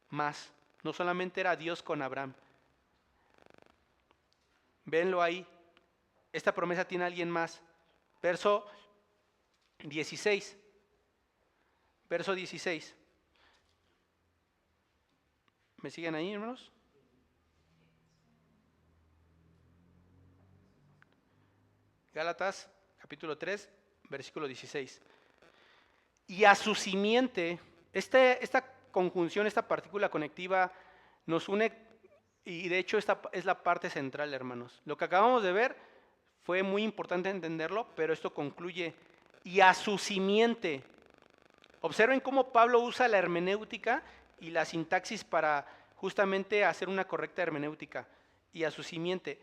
más, no solamente era Dios con Abraham. Véanlo ahí, esta promesa tiene a alguien más. Verso 16. Verso 16. ¿Me siguen ahí, hermanos? Gálatas, capítulo 3, versículo 16. Y a su simiente, esta conjunción, esta partícula conectiva nos une, y de hecho esta es la parte central, hermanos. Lo que acabamos de ver fue muy importante entenderlo, pero esto concluye, y a su simiente. Observen cómo Pablo usa la hermenéutica y la sintaxis para justamente hacer una correcta hermenéutica, y a su simiente.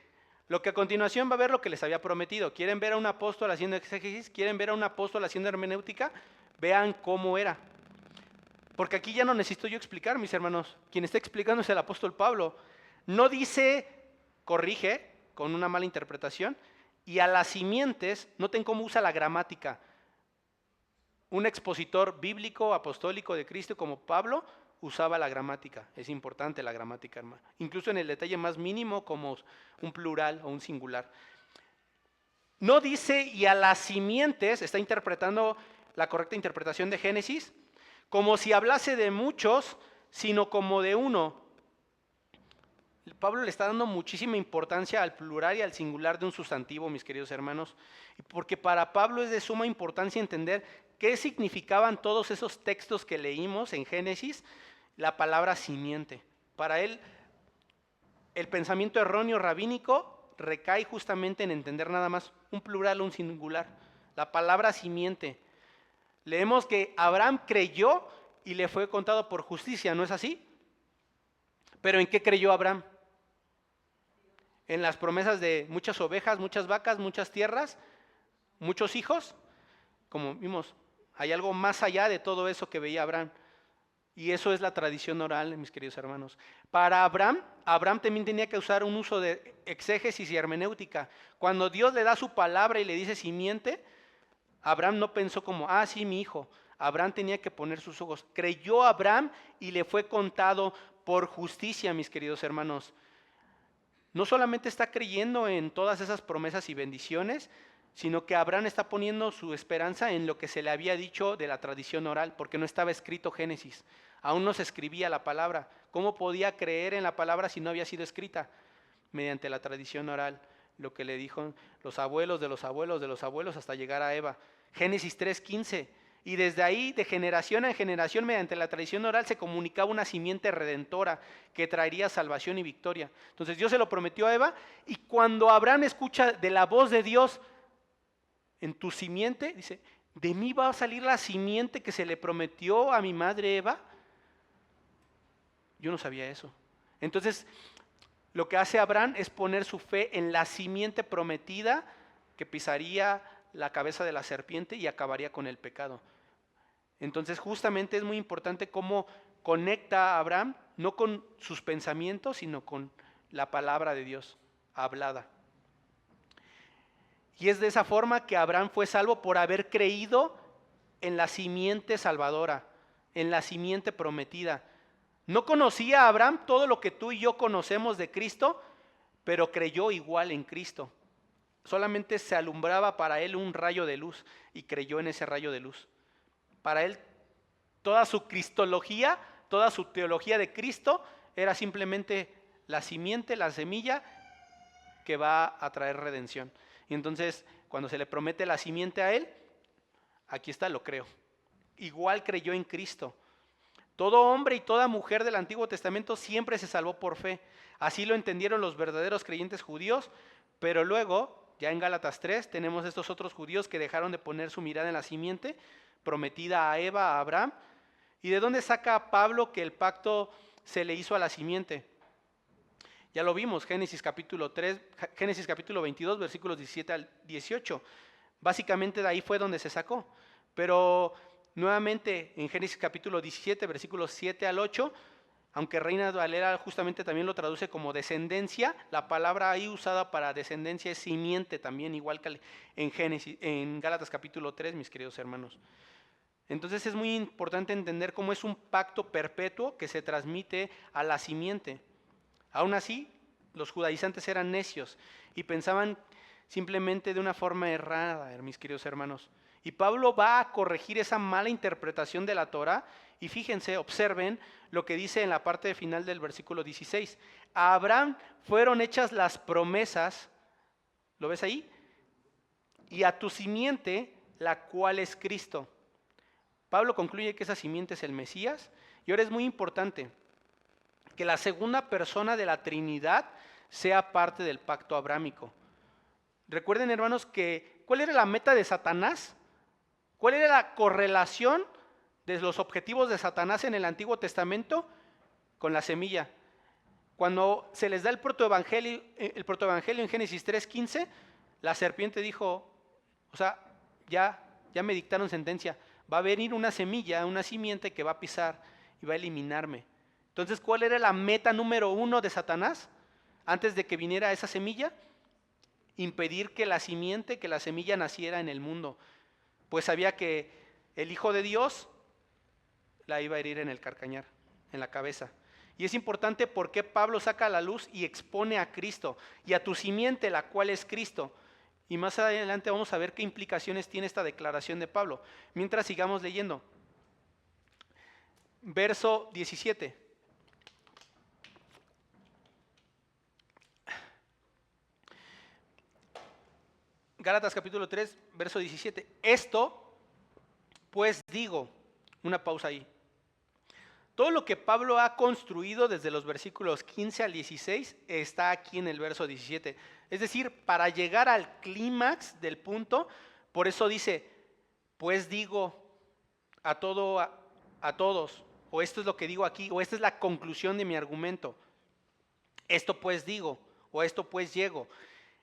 Lo que a continuación va a ver lo que les había prometido. ¿Quieren ver a un apóstol haciendo exégesis? ¿Quieren ver a un apóstol haciendo hermenéutica? Vean cómo era. Porque aquí ya no necesito yo explicar, mis hermanos. Quien está explicando es el apóstol Pablo. No dice, corrige con una mala interpretación, y a las simientes, noten cómo usa la gramática. Un expositor bíblico, apostólico de Cristo como Pablo, usaba la gramática. Es importante la gramática, hermano. Incluso en el detalle más mínimo, como un plural o un singular. No dice, y a las simientes, está interpretando la correcta interpretación de Génesis, como si hablase de muchos, sino como de uno. Pablo le está dando muchísima importancia al plural y al singular de un sustantivo, mis queridos hermanos, porque para Pablo es de suma importancia entender qué significaban todos esos textos que leímos en Génesis, la palabra simiente. Para él, el pensamiento erróneo rabínico recae justamente en entender nada más un plural o un singular, la palabra simiente. Leemos que Abraham creyó y le fue contado por justicia, ¿no es así? ¿Pero en qué creyó Abraham? En las promesas de muchas ovejas, muchas vacas, muchas tierras, muchos hijos. Como vimos, hay algo más allá de todo eso que veía Abraham. Y eso es la tradición oral, mis queridos hermanos. Para Abraham también tenía que usar un uso de exégesis y hermenéutica. Cuando Dios le da su palabra y le dice simiente, Abraham no pensó como, sí, mi hijo. Abraham tenía que poner sus ojos. Creyó Abraham y le fue contado por justicia, mis queridos hermanos. No solamente está creyendo en todas esas promesas y bendiciones, sino que Abraham está poniendo su esperanza en lo que se le había dicho de la tradición oral, porque no estaba escrito Génesis. Aún no se escribía la palabra. ¿Cómo podía creer en la palabra si no había sido escrita? Mediante la tradición oral. lo que le dijo los abuelos de los abuelos de los abuelos hasta llegar a Eva. Génesis 3:15. Y desde ahí, de generación en generación, mediante la tradición oral, se comunicaba una simiente redentora que traería salvación y victoria. Entonces Dios se lo prometió a Eva, y cuando Abraham escucha de la voz de Dios, en tu simiente, dice, ¿de mí va a salir la simiente que se le prometió a mi madre Eva? Yo no sabía eso. Entonces, lo que hace Abraham es poner su fe en la simiente prometida que pisaría la cabeza de la serpiente y acabaría con el pecado. Entonces, justamente es muy importante cómo conecta a Abraham, no con sus pensamientos, sino con la palabra de Dios hablada. Y es de esa forma que Abraham fue salvo por haber creído en la simiente salvadora, en la simiente prometida. No conocía a Abraham todo lo que tú y yo conocemos de Cristo, pero creyó igual en Cristo. Solamente se alumbraba para él un rayo de luz y creyó en ese rayo de luz. Para él, toda su cristología, toda su teología de Cristo era simplemente la simiente, la semilla que va a traer redención. Y entonces, cuando se le promete la simiente a él, aquí está, lo creo. Igual creyó en Cristo. Todo hombre y toda mujer del Antiguo Testamento siempre se salvó por fe. Así lo entendieron los verdaderos creyentes judíos, pero luego, ya en Gálatas 3, tenemos estos otros judíos que dejaron de poner su mirada en la simiente prometida a Eva, a Abraham. ¿Y de dónde saca Pablo que el pacto se le hizo a la simiente? Ya lo vimos, Génesis capítulo 22, versículos 17 al 18. Básicamente de ahí fue donde se sacó. Pero nuevamente en Génesis capítulo 17, versículos 7 al 8, aunque Reina Valera justamente también lo traduce como descendencia, la palabra ahí usada para descendencia es simiente también, igual que en Gálatas capítulo 3, mis queridos hermanos. Entonces es muy importante entender cómo es un pacto perpetuo que se transmite a la simiente. Aún así, los judaizantes eran necios y pensaban simplemente de una forma errada, mis queridos hermanos. Y Pablo va a corregir esa mala interpretación de la Torá. Y fíjense, observen lo que dice en la parte final del versículo 16. A Abraham fueron hechas las promesas, ¿lo ves ahí? Y a tu simiente, la cual es Cristo. Pablo concluye que esa simiente es el Mesías. Y ahora es muy importante que la segunda persona de la Trinidad sea parte del pacto abrámico. Recuerden, hermanos, que ¿cuál era la meta de Satanás? ¿Cuál era la correlación de los objetivos de Satanás en el Antiguo Testamento? Con la semilla. Cuando se les da el protoevangelio en Génesis 3:15, la serpiente dijo, o sea, ya me dictaron sentencia, va a venir una semilla, una simiente que va a pisar y va a eliminarme. Entonces, ¿cuál era la meta número 1 de Satanás antes de que viniera esa semilla? Impedir que la simiente, que la semilla naciera en el mundo. Pues sabía que el Hijo de Dios la iba a herir en el calcañar, en la cabeza. Y es importante porque Pablo saca a la luz y expone a Cristo y a tu simiente, la cual es Cristo. Y más adelante vamos a ver qué implicaciones tiene esta declaración de Pablo. Mientras sigamos leyendo. Verso 17. Gálatas capítulo 3, verso 17. Esto, pues digo, una pausa ahí. Todo lo que Pablo ha construido desde los versículos 15 al 16 está aquí en el verso 17. Es decir, para llegar al clímax del punto, por eso dice, pues digo a todos, o esto es lo que digo aquí, o esta es la conclusión de mi argumento. Esto pues digo, o esto pues llego.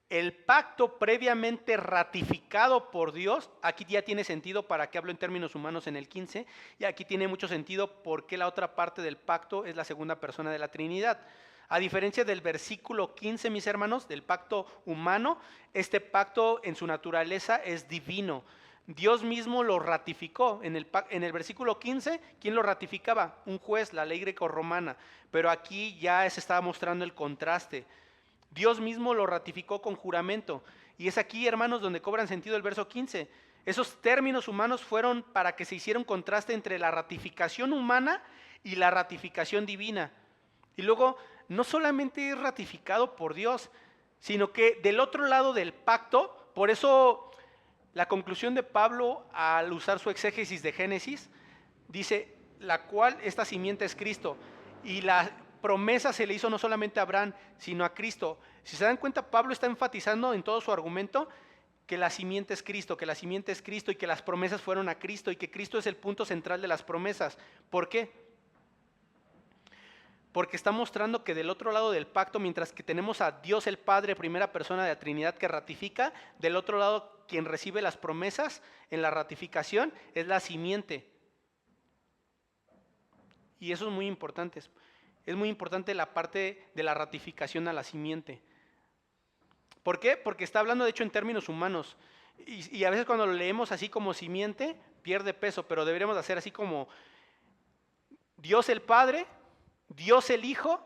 El pacto previamente ratificado por Dios, aquí ya tiene sentido para qué hablo en términos humanos en el 15, y aquí tiene mucho sentido porque la otra parte del pacto es la segunda persona de la Trinidad. A diferencia del versículo 15, mis hermanos, del pacto humano, este pacto en su naturaleza es divino. Dios mismo lo ratificó. En el versículo 15, ¿quién lo ratificaba? Un juez, la ley grecorromana. Pero aquí ya se estaba mostrando el contraste. Dios mismo lo ratificó con juramento. Y es aquí, hermanos, donde cobran sentido el verso 15. Esos términos humanos fueron para que se hiciera un contraste entre la ratificación humana y la ratificación divina. Y luego, no solamente es ratificado por Dios, sino que del otro lado del pacto. Por eso la conclusión de Pablo al usar su exégesis de Génesis dice, la cual esta simiente es Cristo, y la promesa se le hizo no solamente a Abraham, sino a Cristo. Si se dan cuenta, Pablo está enfatizando en todo su argumento que la simiente es Cristo, que la simiente es Cristo y que las promesas fueron a Cristo y que Cristo es el punto central de las promesas. ¿Por qué? Porque está mostrando que del otro lado del pacto, mientras que tenemos a Dios el Padre, primera persona de la Trinidad que ratifica, del otro lado quien recibe las promesas en la ratificación es la simiente. Y eso es muy importante. Es muy importante la parte de la ratificación a la simiente. ¿Por qué? Porque está hablando de hecho en términos humanos. Y a veces cuando lo leemos así como simiente, pierde peso, pero deberíamos hacer así como Dios el Padre, Dios el Hijo,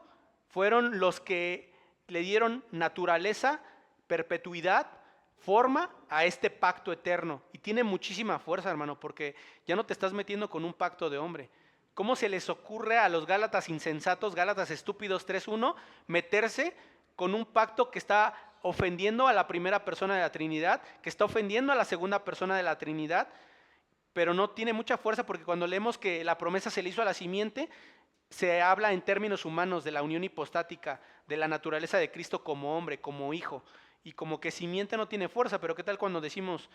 fueron los que le dieron naturaleza, perpetuidad, forma a este pacto eterno. Y tiene muchísima fuerza, hermano, porque ya no te estás metiendo con un pacto de hombre. ¿Cómo se les ocurre a los Gálatas insensatos, Gálatas estúpidos 3:1, meterse con un pacto que está ofendiendo a la primera persona de la Trinidad, que está ofendiendo a la segunda persona de la Trinidad, pero no tiene mucha fuerza porque cuando leemos que la promesa se le hizo a la simiente, se habla en términos humanos de la unión hipostática, de la naturaleza de Cristo como hombre, como hijo, y como que simiente no tiene fuerza, pero ¿qué tal cuando decimos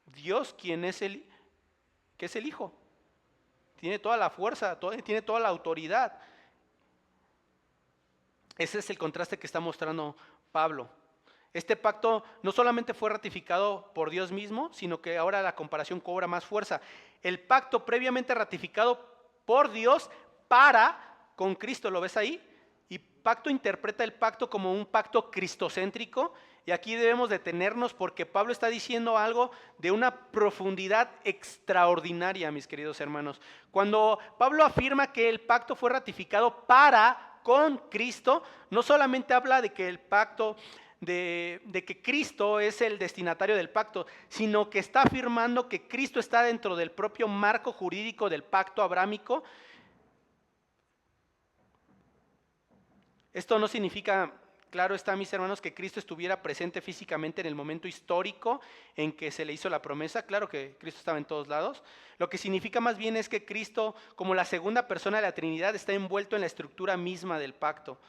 Dios, quien es que es el Hijo? Tiene toda la fuerza, tiene toda la autoridad. Ese es el contraste que está mostrando Pablo. Este pacto no solamente fue ratificado por Dios mismo, sino que ahora la comparación cobra más fuerza. El pacto previamente ratificado por Dios con Cristo, ¿lo ves ahí? Y pacto interpreta el pacto como un pacto cristocéntrico, y aquí debemos detenernos porque Pablo está diciendo algo de una profundidad extraordinaria, mis queridos hermanos. Cuando Pablo afirma que el pacto fue ratificado con Cristo, no solamente habla de que el pacto, de que Cristo es el destinatario del pacto, sino que está afirmando que Cristo está dentro del propio marco jurídico del pacto abrámico. Esto no significa, claro está, mis hermanos, que Cristo estuviera presente físicamente en el momento histórico en que se le hizo la promesa. Claro que Cristo estaba en todos lados. Lo que significa más bien es que Cristo, como la segunda persona de la Trinidad, está envuelto en la estructura misma del pacto.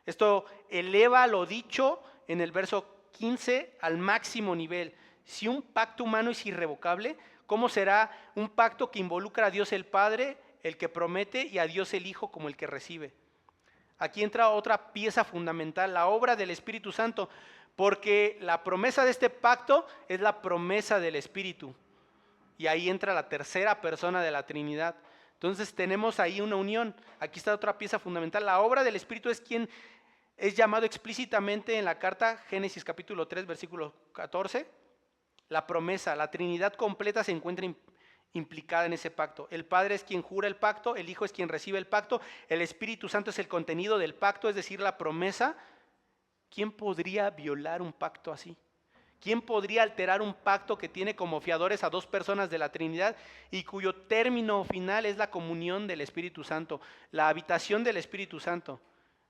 Esto eleva lo dicho en el verso 15 al máximo nivel. Si un pacto humano es irrevocable, ¿cómo será un pacto que involucra a Dios el Padre, el que promete, y a Dios el Hijo como el que recibe? Aquí entra otra pieza fundamental, la obra del Espíritu Santo, porque la promesa de este pacto es la promesa del Espíritu. Y ahí entra la tercera persona de la Trinidad. Entonces tenemos ahí una unión. Aquí está otra pieza fundamental. La obra del Espíritu es quien es llamado explícitamente en la carta, Génesis capítulo 3, versículo 14. La promesa, la Trinidad completa se encuentra implicada en ese pacto. El Padre es quien jura el pacto, el Hijo es quien recibe el pacto, el Espíritu Santo es el contenido del pacto, es decir, la promesa. ¿Quién podría violar un pacto así? ¿Quién podría alterar un pacto que tiene como fiadores a dos personas de la Trinidad y cuyo término final es la comunión del Espíritu Santo, la habitación del Espíritu Santo?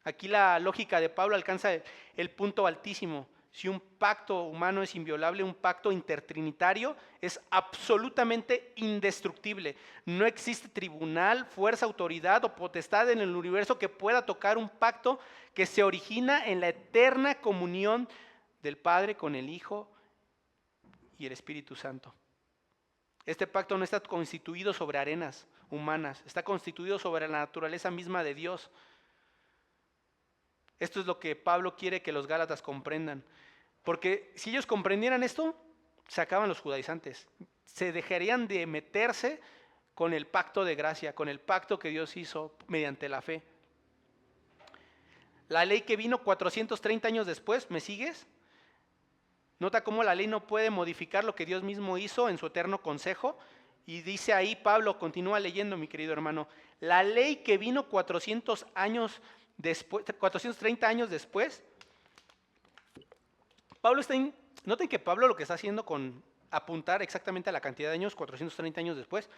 Aquí la lógica de Pablo alcanza el punto altísimo. Si un pacto humano es inviolable, un pacto intertrinitario es absolutamente indestructible. No existe tribunal, fuerza, autoridad o potestad en el universo que pueda tocar un pacto que se origina en la eterna comunión del Padre con el Hijo y el Espíritu Santo. Este pacto no está constituido sobre arenas humanas, está constituido sobre la naturaleza misma de Dios. Esto es lo que Pablo quiere que los gálatas comprendan. Porque si ellos comprendieran esto, se acaban los judaizantes. Se dejarían de meterse con el pacto de gracia, con el pacto que Dios hizo mediante la fe. La ley que vino 430 años después, ¿me sigues? Nota cómo la ley no puede modificar lo que Dios mismo hizo en su eterno consejo. Y dice ahí Pablo, continúa leyendo, mi querido hermano, la ley que vino 430 años después, noten que Pablo lo que está haciendo con apuntar exactamente a la cantidad de años, 430 años después,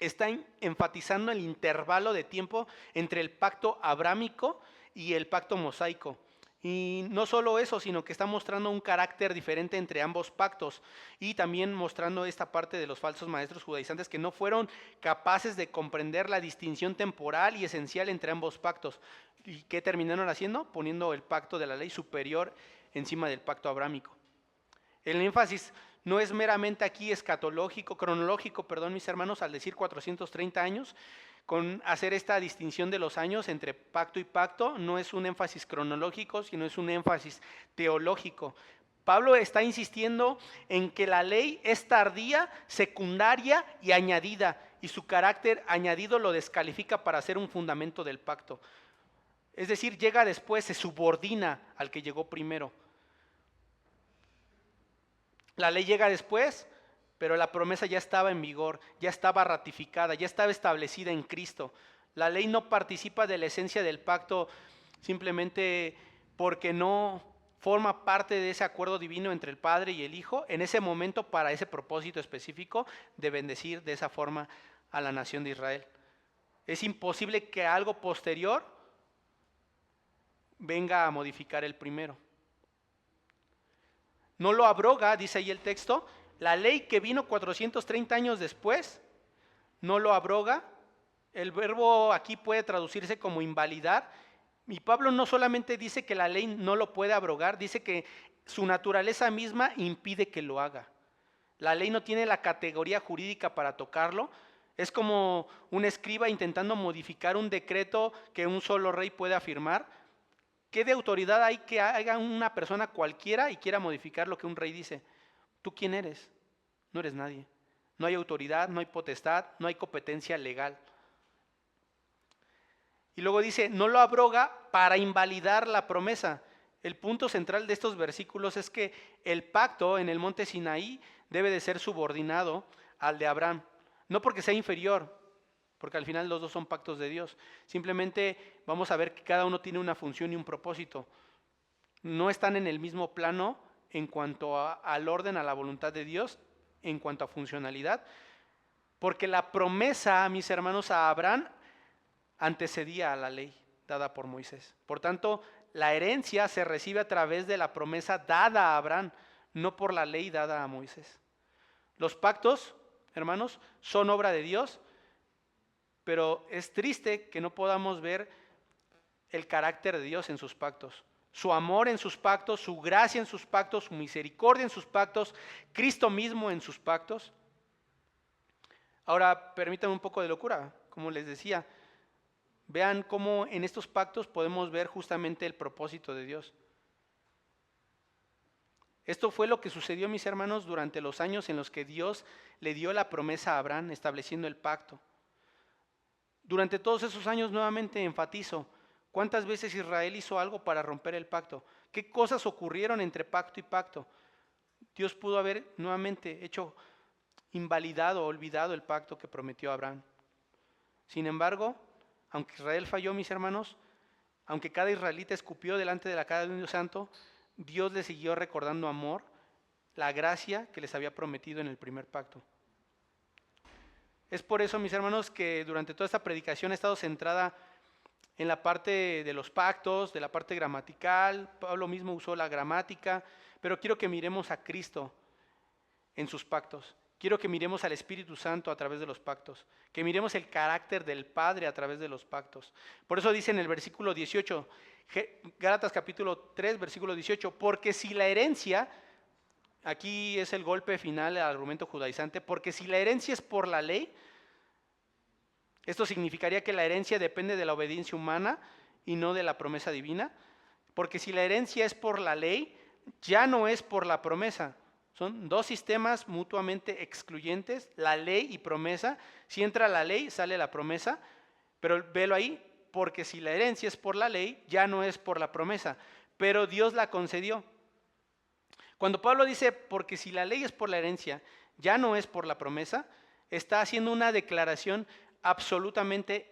está enfatizando el intervalo de tiempo entre el pacto abrámico y el pacto mosaico. Y no solo eso, sino que está mostrando un carácter diferente entre ambos pactos y también mostrando esta parte de los falsos maestros judaizantes que no fueron capaces de comprender la distinción temporal y esencial entre ambos pactos. ¿Y qué terminaron haciendo? Poniendo el pacto de la ley superior encima del pacto abrámico. El énfasis no es meramente aquí escatológico, cronológico, perdón, mis hermanos, al decir 430 años, con hacer esta distinción de los años entre pacto y pacto, no es un énfasis cronológico, sino es un énfasis teológico. Pablo está insistiendo en que la ley es tardía, secundaria y añadida, y su carácter añadido lo descalifica para ser un fundamento del pacto. Es decir, llega después, se subordina al que llegó primero. La ley llega después, pero la promesa ya estaba en vigor, ya estaba ratificada, ya estaba establecida en Cristo. La ley no participa de la esencia del pacto simplemente porque no forma parte de ese acuerdo divino entre el Padre y el Hijo, en ese momento para ese propósito específico de bendecir de esa forma a la nación de Israel. Es imposible que algo posterior venga a modificar el primero. No lo abroga, dice ahí el texto, la ley que vino 430 años después, no lo abroga. El verbo aquí puede traducirse como invalidar. Y Pablo no solamente dice que la ley no lo puede abrogar, dice que su naturaleza misma impide que lo haga. La ley no tiene la categoría jurídica para tocarlo. Es como un escriba intentando modificar un decreto que un solo rey puede afirmar. ¿Qué de autoridad hay que haga una persona cualquiera y quiera modificar lo que un rey dice? ¿Tú quién eres? No eres nadie. No hay autoridad, no hay potestad, no hay competencia legal. Y luego dice, no lo abroga para invalidar la promesa. El punto central de estos versículos es que el pacto en el monte Sinaí debe de ser subordinado al de Abraham. No porque sea inferior, porque al final los dos son pactos de Dios. Simplemente vamos a ver que cada uno tiene una función y un propósito. No están en el mismo plano en cuanto al orden, a la voluntad de Dios, en cuanto a funcionalidad, porque la promesa, mis hermanos, a Abraham antecedía a la ley dada por Moisés. Por tanto, la herencia se recibe a través de la promesa dada a Abraham, no por la ley dada a Moisés. Los pactos, hermanos, son obra de Dios, pero es triste que no podamos ver el carácter de Dios en sus pactos. Su amor en sus pactos, su gracia en sus pactos, su misericordia en sus pactos, Cristo mismo en sus pactos. Ahora, permítanme un poco de locura, como les decía. Vean cómo en estos pactos podemos ver justamente el propósito de Dios. Esto fue lo que sucedió, mis hermanos, durante los años en los que Dios le dio la promesa a Abraham, estableciendo el pacto. Durante todos esos años, nuevamente enfatizo, ¿cuántas veces Israel hizo algo para romper el pacto? ¿Qué cosas ocurrieron entre pacto y pacto? Dios pudo haber nuevamente hecho invalidado, olvidado el pacto que prometió a Abraham. Sin embargo, aunque Israel falló, mis hermanos, aunque cada israelita escupió delante de la cara de un Dios santo, Dios les siguió recordando amor, la gracia que les había prometido en el primer pacto. Es por eso, mis hermanos, que durante toda esta predicación he estado centrada en la parte de los pactos, de la parte gramatical. Pablo mismo usó la gramática, pero quiero que miremos a Cristo en sus pactos. Quiero que miremos al Espíritu Santo a través de los pactos, que miremos el carácter del Padre a través de los pactos. Por eso dice en el versículo 18, Gálatas capítulo 3, versículo 18, porque si la herencia, aquí es el golpe final al argumento judaizante, porque si la herencia es por la ley, esto significaría que la herencia depende de la obediencia humana y no de la promesa divina, porque si la herencia es por la ley, ya no es por la promesa. Son dos sistemas mutuamente excluyentes, la ley y promesa. Si entra la ley, sale la promesa, pero velo ahí, porque si la herencia es por la ley, ya no es por la promesa, pero Dios la concedió. Cuando Pablo dice, porque si la ley es por la herencia, ya no es por la promesa, está haciendo una declaración absolutamente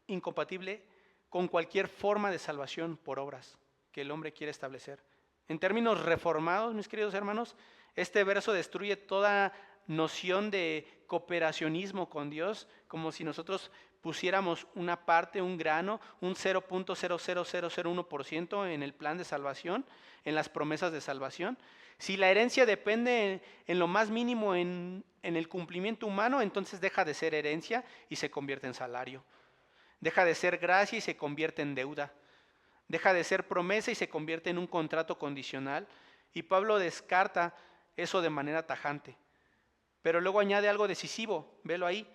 incompatible con cualquier forma de salvación por obras que el hombre quiere establecer. En términos reformados, mis queridos hermanos, este verso destruye toda noción de cooperacionismo con Dios, como si nosotros pusiéramos una parte, un grano, un 0.00001% en el plan de salvación, en las promesas de salvación. Si la herencia depende en lo más mínimo en el cumplimiento humano, entonces deja de ser herencia y se convierte en salario. Deja de ser gracia y se convierte en deuda. Deja de ser promesa y se convierte en un contrato condicional. Y Pablo descarta eso de manera tajante. Pero luego añade algo decisivo, velo ahí.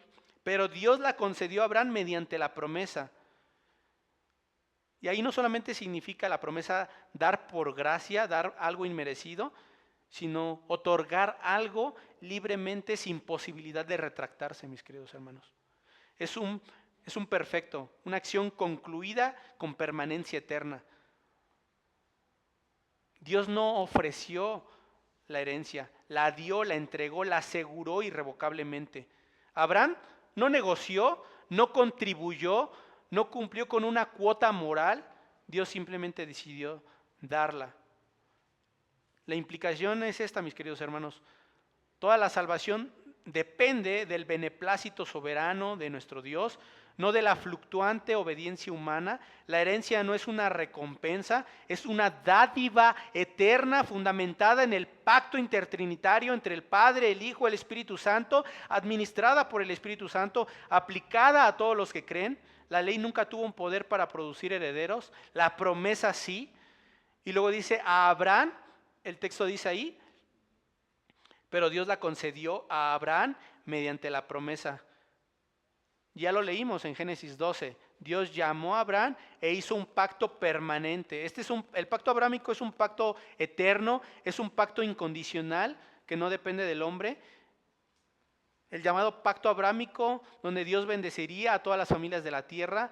Pero Dios la concedió a Abraham mediante la promesa. Y ahí no solamente significa la promesa dar por gracia, dar algo inmerecido, sino otorgar algo libremente sin posibilidad de retractarse, mis queridos hermanos. Es un perfecto, una acción concluida con permanencia eterna. Dios no ofreció la herencia, la dio, la entregó, la aseguró irrevocablemente. Abraham no negoció, no contribuyó, no cumplió con una cuota moral, Dios simplemente decidió darla. La implicación es esta, mis queridos hermanos. Toda la salvación depende del beneplácito soberano de nuestro Dios, no de la fluctuante obediencia humana. La herencia no es una recompensa, es una dádiva eterna fundamentada en el pacto intertrinitario entre el Padre, el Hijo, el Espíritu Santo, administrada por el Espíritu Santo, aplicada a todos los que creen. La ley nunca tuvo un poder para producir herederos, la promesa sí. Y luego dice a Abraham, el texto dice ahí, pero Dios la concedió a Abraham mediante la promesa. Ya lo leímos en Génesis 12. Dios llamó a Abraham e hizo un pacto permanente. El pacto abrámico es un pacto eterno, es un pacto incondicional que no depende del hombre. El llamado pacto abrámico, donde Dios bendeciría a todas las familias de la tierra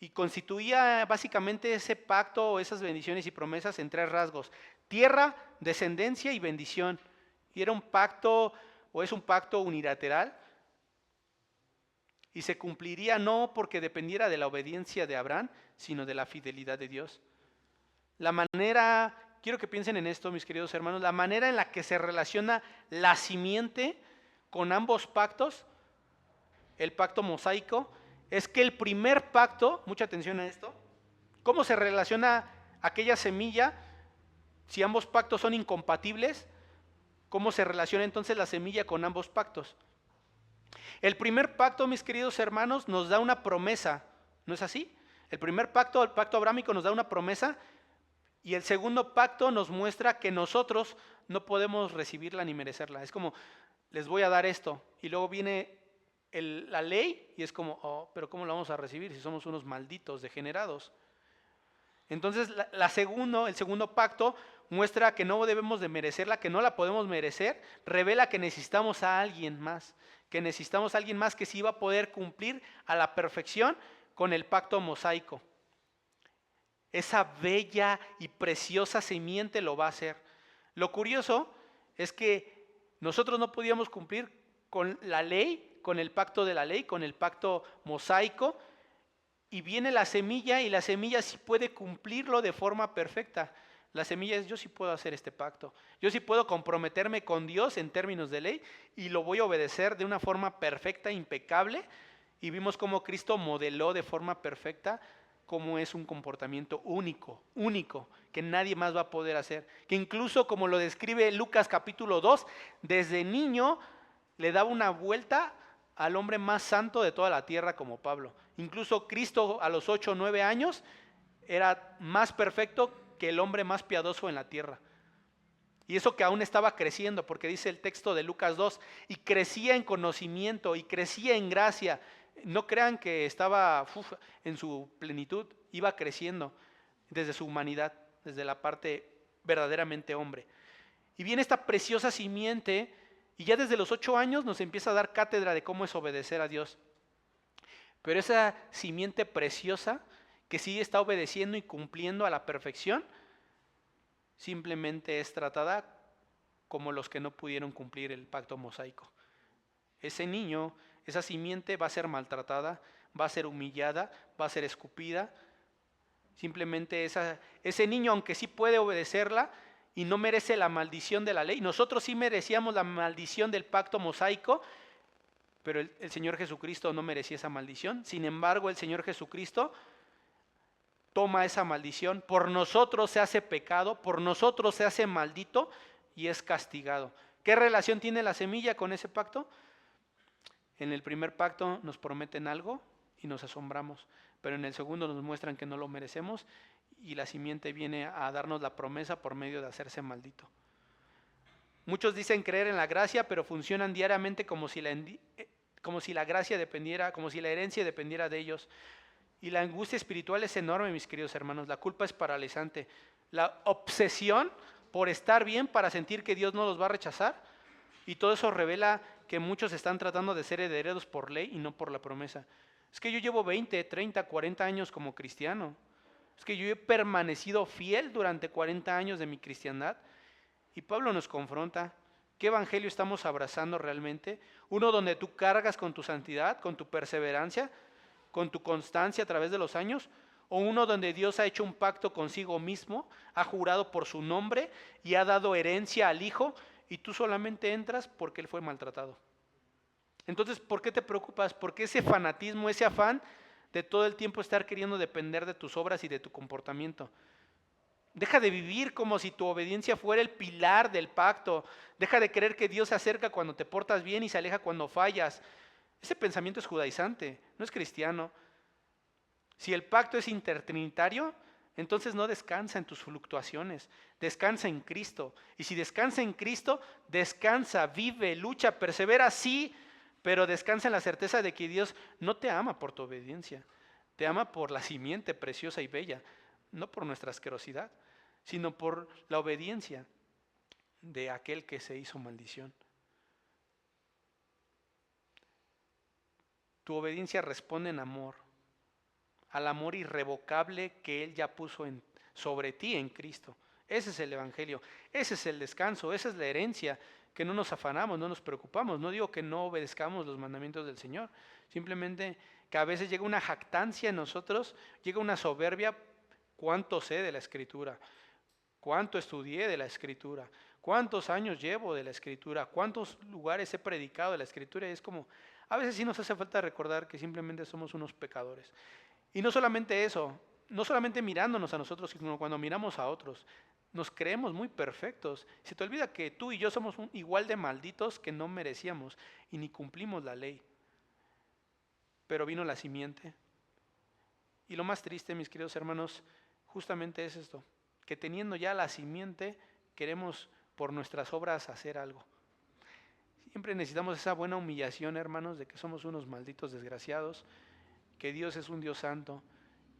y constituía básicamente ese pacto o esas bendiciones y promesas en tres rasgos: tierra, descendencia y bendición. Y era un pacto, o es un pacto unilateral, y se cumpliría no porque dependiera de la obediencia de Abraham, sino de la fidelidad de Dios. La manera, quiero que piensen en esto, mis queridos hermanos, la manera en la que se relaciona la simiente con ambos pactos, el pacto mosaico, es que el primer pacto, mucha atención a esto, ¿cómo se relaciona aquella semilla si ambos pactos son incompatibles? ¿Cómo se relaciona entonces la semilla con ambos pactos? El primer pacto, mis queridos hermanos, nos da una promesa, ¿no es así? El primer pacto, el pacto abrámico, nos da una promesa, y el segundo pacto nos muestra que nosotros no podemos recibirla ni merecerla. Es como, les voy a dar esto, y luego viene la ley, y es como, oh, pero ¿cómo la vamos a recibir si somos unos malditos degenerados? Entonces, el segundo pacto muestra que no debemos de merecerla, que no la podemos merecer, revela que necesitamos a alguien más, que sí va a poder cumplir a la perfección con el pacto mosaico. Esa bella y preciosa simiente lo va a hacer. Lo curioso es que nosotros no podíamos cumplir con la ley, con el pacto de la ley, con el pacto mosaico, y viene la semilla, y la semilla sí puede cumplirlo de forma perfecta. La semilla es: yo sí puedo hacer este pacto, yo sí puedo comprometerme con Dios en términos de ley y lo voy a obedecer de una forma perfecta, impecable. Y vimos cómo Cristo modeló de forma perfecta cómo es un comportamiento único, que nadie más va a poder hacer. Que incluso, como lo describe Lucas capítulo 2, desde niño le daba una vuelta al hombre más santo de toda la tierra como Pablo. Incluso Cristo a los 8 o 9 años era más perfecto que el hombre más piadoso en la tierra. Y eso que aún estaba creciendo, porque dice el texto de Lucas 2, y crecía en conocimiento y crecía en gracia. No crean que estaba en su plenitud, iba creciendo desde su humanidad, desde la parte verdaderamente hombre. Y viene esta preciosa simiente, y ya desde los 8 años nos empieza a dar cátedra de cómo es obedecer a Dios. Pero esa simiente preciosa, que sí está obedeciendo y cumpliendo a la perfección, simplemente es tratada como los que no pudieron cumplir el pacto mosaico. Ese niño, esa simiente va a ser maltratada, va a ser humillada, va a ser escupida. Simplemente ese niño, aunque sí puede obedecerla y no merece la maldición de la ley, nosotros sí merecíamos la maldición del pacto mosaico, pero el Señor Jesucristo no merecía esa maldición. Sin embargo, el Señor Jesucristo toma esa maldición, por nosotros se hace pecado, por nosotros se hace maldito y es castigado. ¿Qué relación tiene la semilla con ese pacto? En el primer pacto nos prometen algo y nos asombramos, pero en el segundo nos muestran que no lo merecemos y la simiente viene a darnos la promesa por medio de hacerse maldito. Muchos dicen creer en la gracia, pero funcionan diariamente como si la gracia dependiera, como si la herencia dependiera de ellos. Y la angustia espiritual es enorme, mis queridos hermanos. La culpa es paralizante. La obsesión por estar bien para sentir que Dios no los va a rechazar. Y todo eso revela que muchos están tratando de ser herederos por ley y no por la promesa. Es que yo llevo 20, 30, 40 años como cristiano. Es que yo he permanecido fiel durante 40 años de mi cristiandad. Y Pablo nos confronta. ¿Qué evangelio estamos abrazando realmente? Uno donde tú cargas con tu santidad, con tu perseverancia, con tu constancia a través de los años, o uno donde Dios ha hecho un pacto consigo mismo, ha jurado por su nombre y ha dado herencia al Hijo, y tú solamente entras porque Él fue maltratado. Entonces, ¿por qué te preocupas? ¿Por qué ese fanatismo, ese afán de todo el tiempo estar queriendo depender de tus obras y de tu comportamiento? Deja de vivir como si tu obediencia fuera el pilar del pacto. Deja de creer que Dios se acerca cuando te portas bien y se aleja cuando fallas. Ese pensamiento es judaizante, no es cristiano. Si el pacto es intertrinitario, entonces no descansa en tus fluctuaciones, descansa en Cristo. Y si descansa en Cristo, descansa, vive, lucha, persevera, sí, pero descansa en la certeza de que Dios no te ama por tu obediencia, te ama por la simiente preciosa y bella, no por nuestra asquerosidad, sino por la obediencia de aquel que se hizo maldición. Tu obediencia responde en amor, al amor irrevocable que Él ya puso sobre ti en Cristo. Ese es el Evangelio, ese es el descanso, esa es la herencia, que no nos afanamos, no nos preocupamos. No digo que no obedezcamos los mandamientos del Señor, simplemente que a veces llega una jactancia en nosotros, llega una soberbia. ¿Cuánto sé de la Escritura? ¿Cuánto estudié de la Escritura? ¿Cuántos años llevo de la Escritura? ¿Cuántos lugares he predicado de la Escritura? Y es como, a veces sí nos hace falta recordar que simplemente somos unos pecadores. Y no solamente eso, no solamente mirándonos a nosotros, sino cuando miramos a otros. Nos creemos muy perfectos. Se te olvida que tú y yo somos igual de malditos que no merecíamos y ni cumplimos la ley. Pero vino la simiente. Y lo más triste, mis queridos hermanos, justamente es esto, que teniendo ya la simiente, queremos por nuestras obras hacer algo. Siempre necesitamos esa buena humillación, hermanos, de que somos unos malditos desgraciados, que Dios es un Dios santo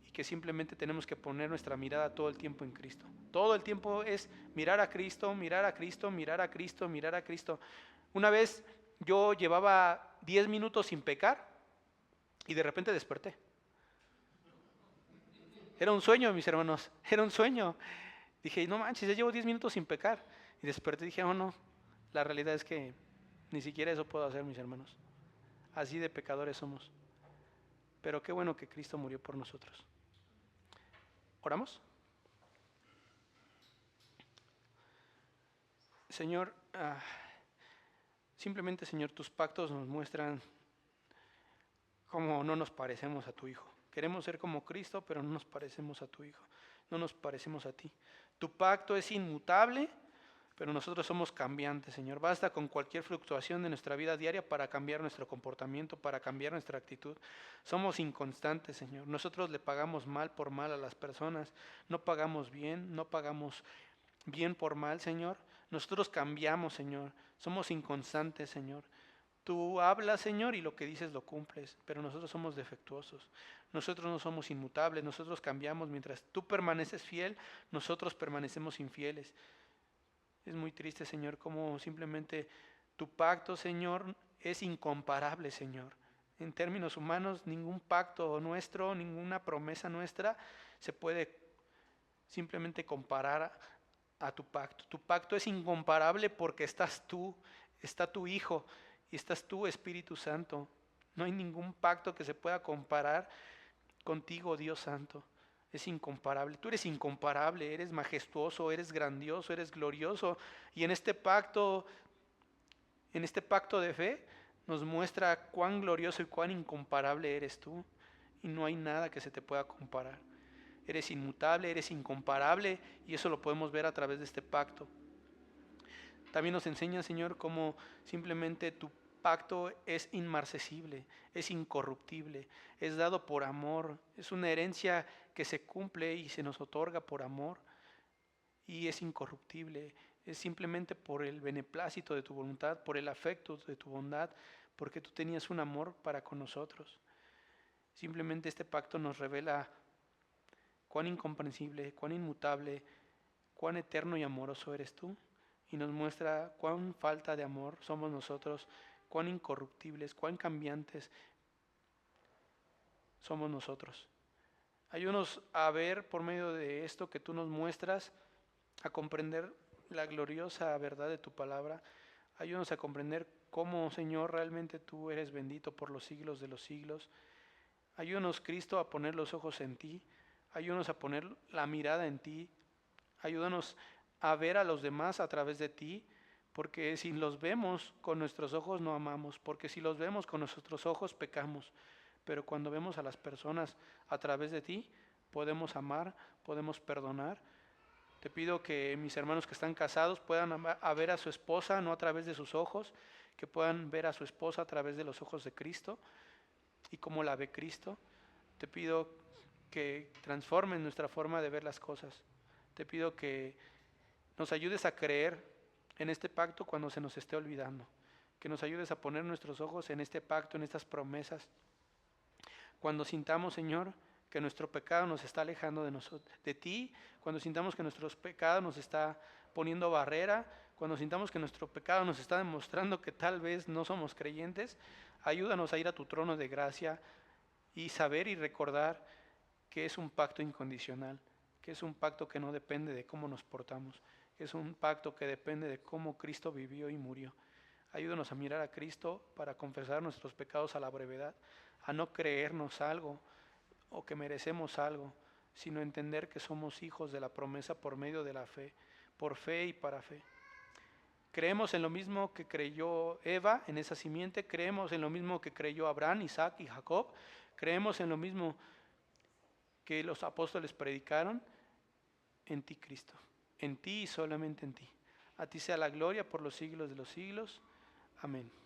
y que simplemente tenemos que poner nuestra mirada todo el tiempo en Cristo. Todo el tiempo es mirar a Cristo, mirar a Cristo, mirar a Cristo, mirar a Cristo. Una vez yo llevaba 10 minutos sin pecar y de repente desperté. Era un sueño, mis hermanos, era un sueño. Dije, no manches, ya llevo 10 minutos sin pecar. Y desperté y dije, oh no, la realidad es que ni siquiera eso puedo hacer, mis hermanos. Así de pecadores somos. Pero qué bueno que Cristo murió por nosotros. ¿Oramos? Señor, simplemente, Señor, tus pactos nos muestran cómo no nos parecemos a tu Hijo. Queremos ser como Cristo, pero no nos parecemos a tu Hijo. No nos parecemos a ti. Tu pacto es inmutable, pero nosotros somos cambiantes, Señor. Basta con cualquier fluctuación de nuestra vida diaria para cambiar nuestro comportamiento, para cambiar nuestra actitud. Somos inconstantes, Señor. Nosotros le pagamos mal por mal a las personas. No pagamos bien, no pagamos bien por mal, Señor. Nosotros cambiamos, Señor. Somos inconstantes, Señor. Tú hablas, Señor, y lo que dices lo cumples, pero nosotros somos defectuosos. Nosotros no somos inmutables, nosotros cambiamos. Mientras tú permaneces fiel, nosotros permanecemos infieles. Es muy triste, Señor, como simplemente tu pacto, Señor, es incomparable, Señor. En términos humanos, ningún pacto nuestro, ninguna promesa nuestra se puede simplemente comparar a tu pacto. Tu pacto es incomparable porque estás tú, está tu Hijo y estás tú, Espíritu Santo. No hay ningún pacto que se pueda comparar contigo, Dios Santo. Es incomparable. Tú eres incomparable, eres majestuoso, eres grandioso, eres glorioso. Y en este pacto de fe, nos muestra cuán glorioso y cuán incomparable eres tú, y no hay nada que se te pueda comparar. Eres inmutable, eres incomparable, y eso lo podemos ver a través de este pacto. También nos enseña, Señor, cómo simplemente tu pacto es inmarcesible, es incorruptible, es dado por amor, es una herencia que se cumple y se nos otorga por amor, y es incorruptible, es simplemente por el beneplácito de tu voluntad, por el afecto de tu bondad, porque tú tenías un amor para con nosotros. Simplemente este pacto nos revela cuán incomprensible, cuán inmutable, cuán eterno y amoroso eres tú, y nos muestra cuán falta de amor somos nosotros, cuán incorruptibles, cuán cambiantes somos nosotros. Ayúdanos a ver por medio de esto que tú nos muestras, a comprender la gloriosa verdad de tu palabra. Ayúdanos a comprender cómo, Señor, realmente tú eres bendito por los siglos de los siglos. Ayúdanos, Cristo, a poner los ojos en ti. Ayúdanos a poner la mirada en ti. Ayúdanos a ver a los demás a través de ti, porque si los vemos con nuestros ojos no amamos, porque si los vemos con nuestros ojos pecamos, pero cuando vemos a las personas a través de ti, podemos amar, podemos perdonar. Te pido que mis hermanos que están casados puedan a ver a su esposa no a través de sus ojos, que puedan ver a su esposa a través de los ojos de Cristo y cómo la ve Cristo. Te pido que transformen nuestra forma de ver las cosas. Te pido que nos ayudes a creer en este pacto cuando se nos esté olvidando. Que nos ayudes a poner nuestros ojos en este pacto, en estas promesas. Cuando sintamos, Señor, que nuestro pecado nos está alejando de ti, cuando sintamos que nuestro pecado nos está poniendo barrera, cuando sintamos que nuestro pecado nos está demostrando que tal vez no somos creyentes, ayúdanos a ir a tu trono de gracia y saber y recordar que es un pacto incondicional, que es un pacto que no depende de cómo nos portamos, que es un pacto que depende de cómo Cristo vivió y murió. Ayúdanos a mirar a Cristo para confesar nuestros pecados a la brevedad, a no creernos algo o que merecemos algo, sino entender que somos hijos de la promesa por medio de la fe, por fe y para fe. Creemos en lo mismo que creyó Eva en esa simiente, creemos en lo mismo que creyó Abraham, Isaac y Jacob, creemos en lo mismo que los apóstoles predicaron, en ti, Cristo, en ti y solamente en ti. A ti sea la gloria por los siglos de los siglos. Amén.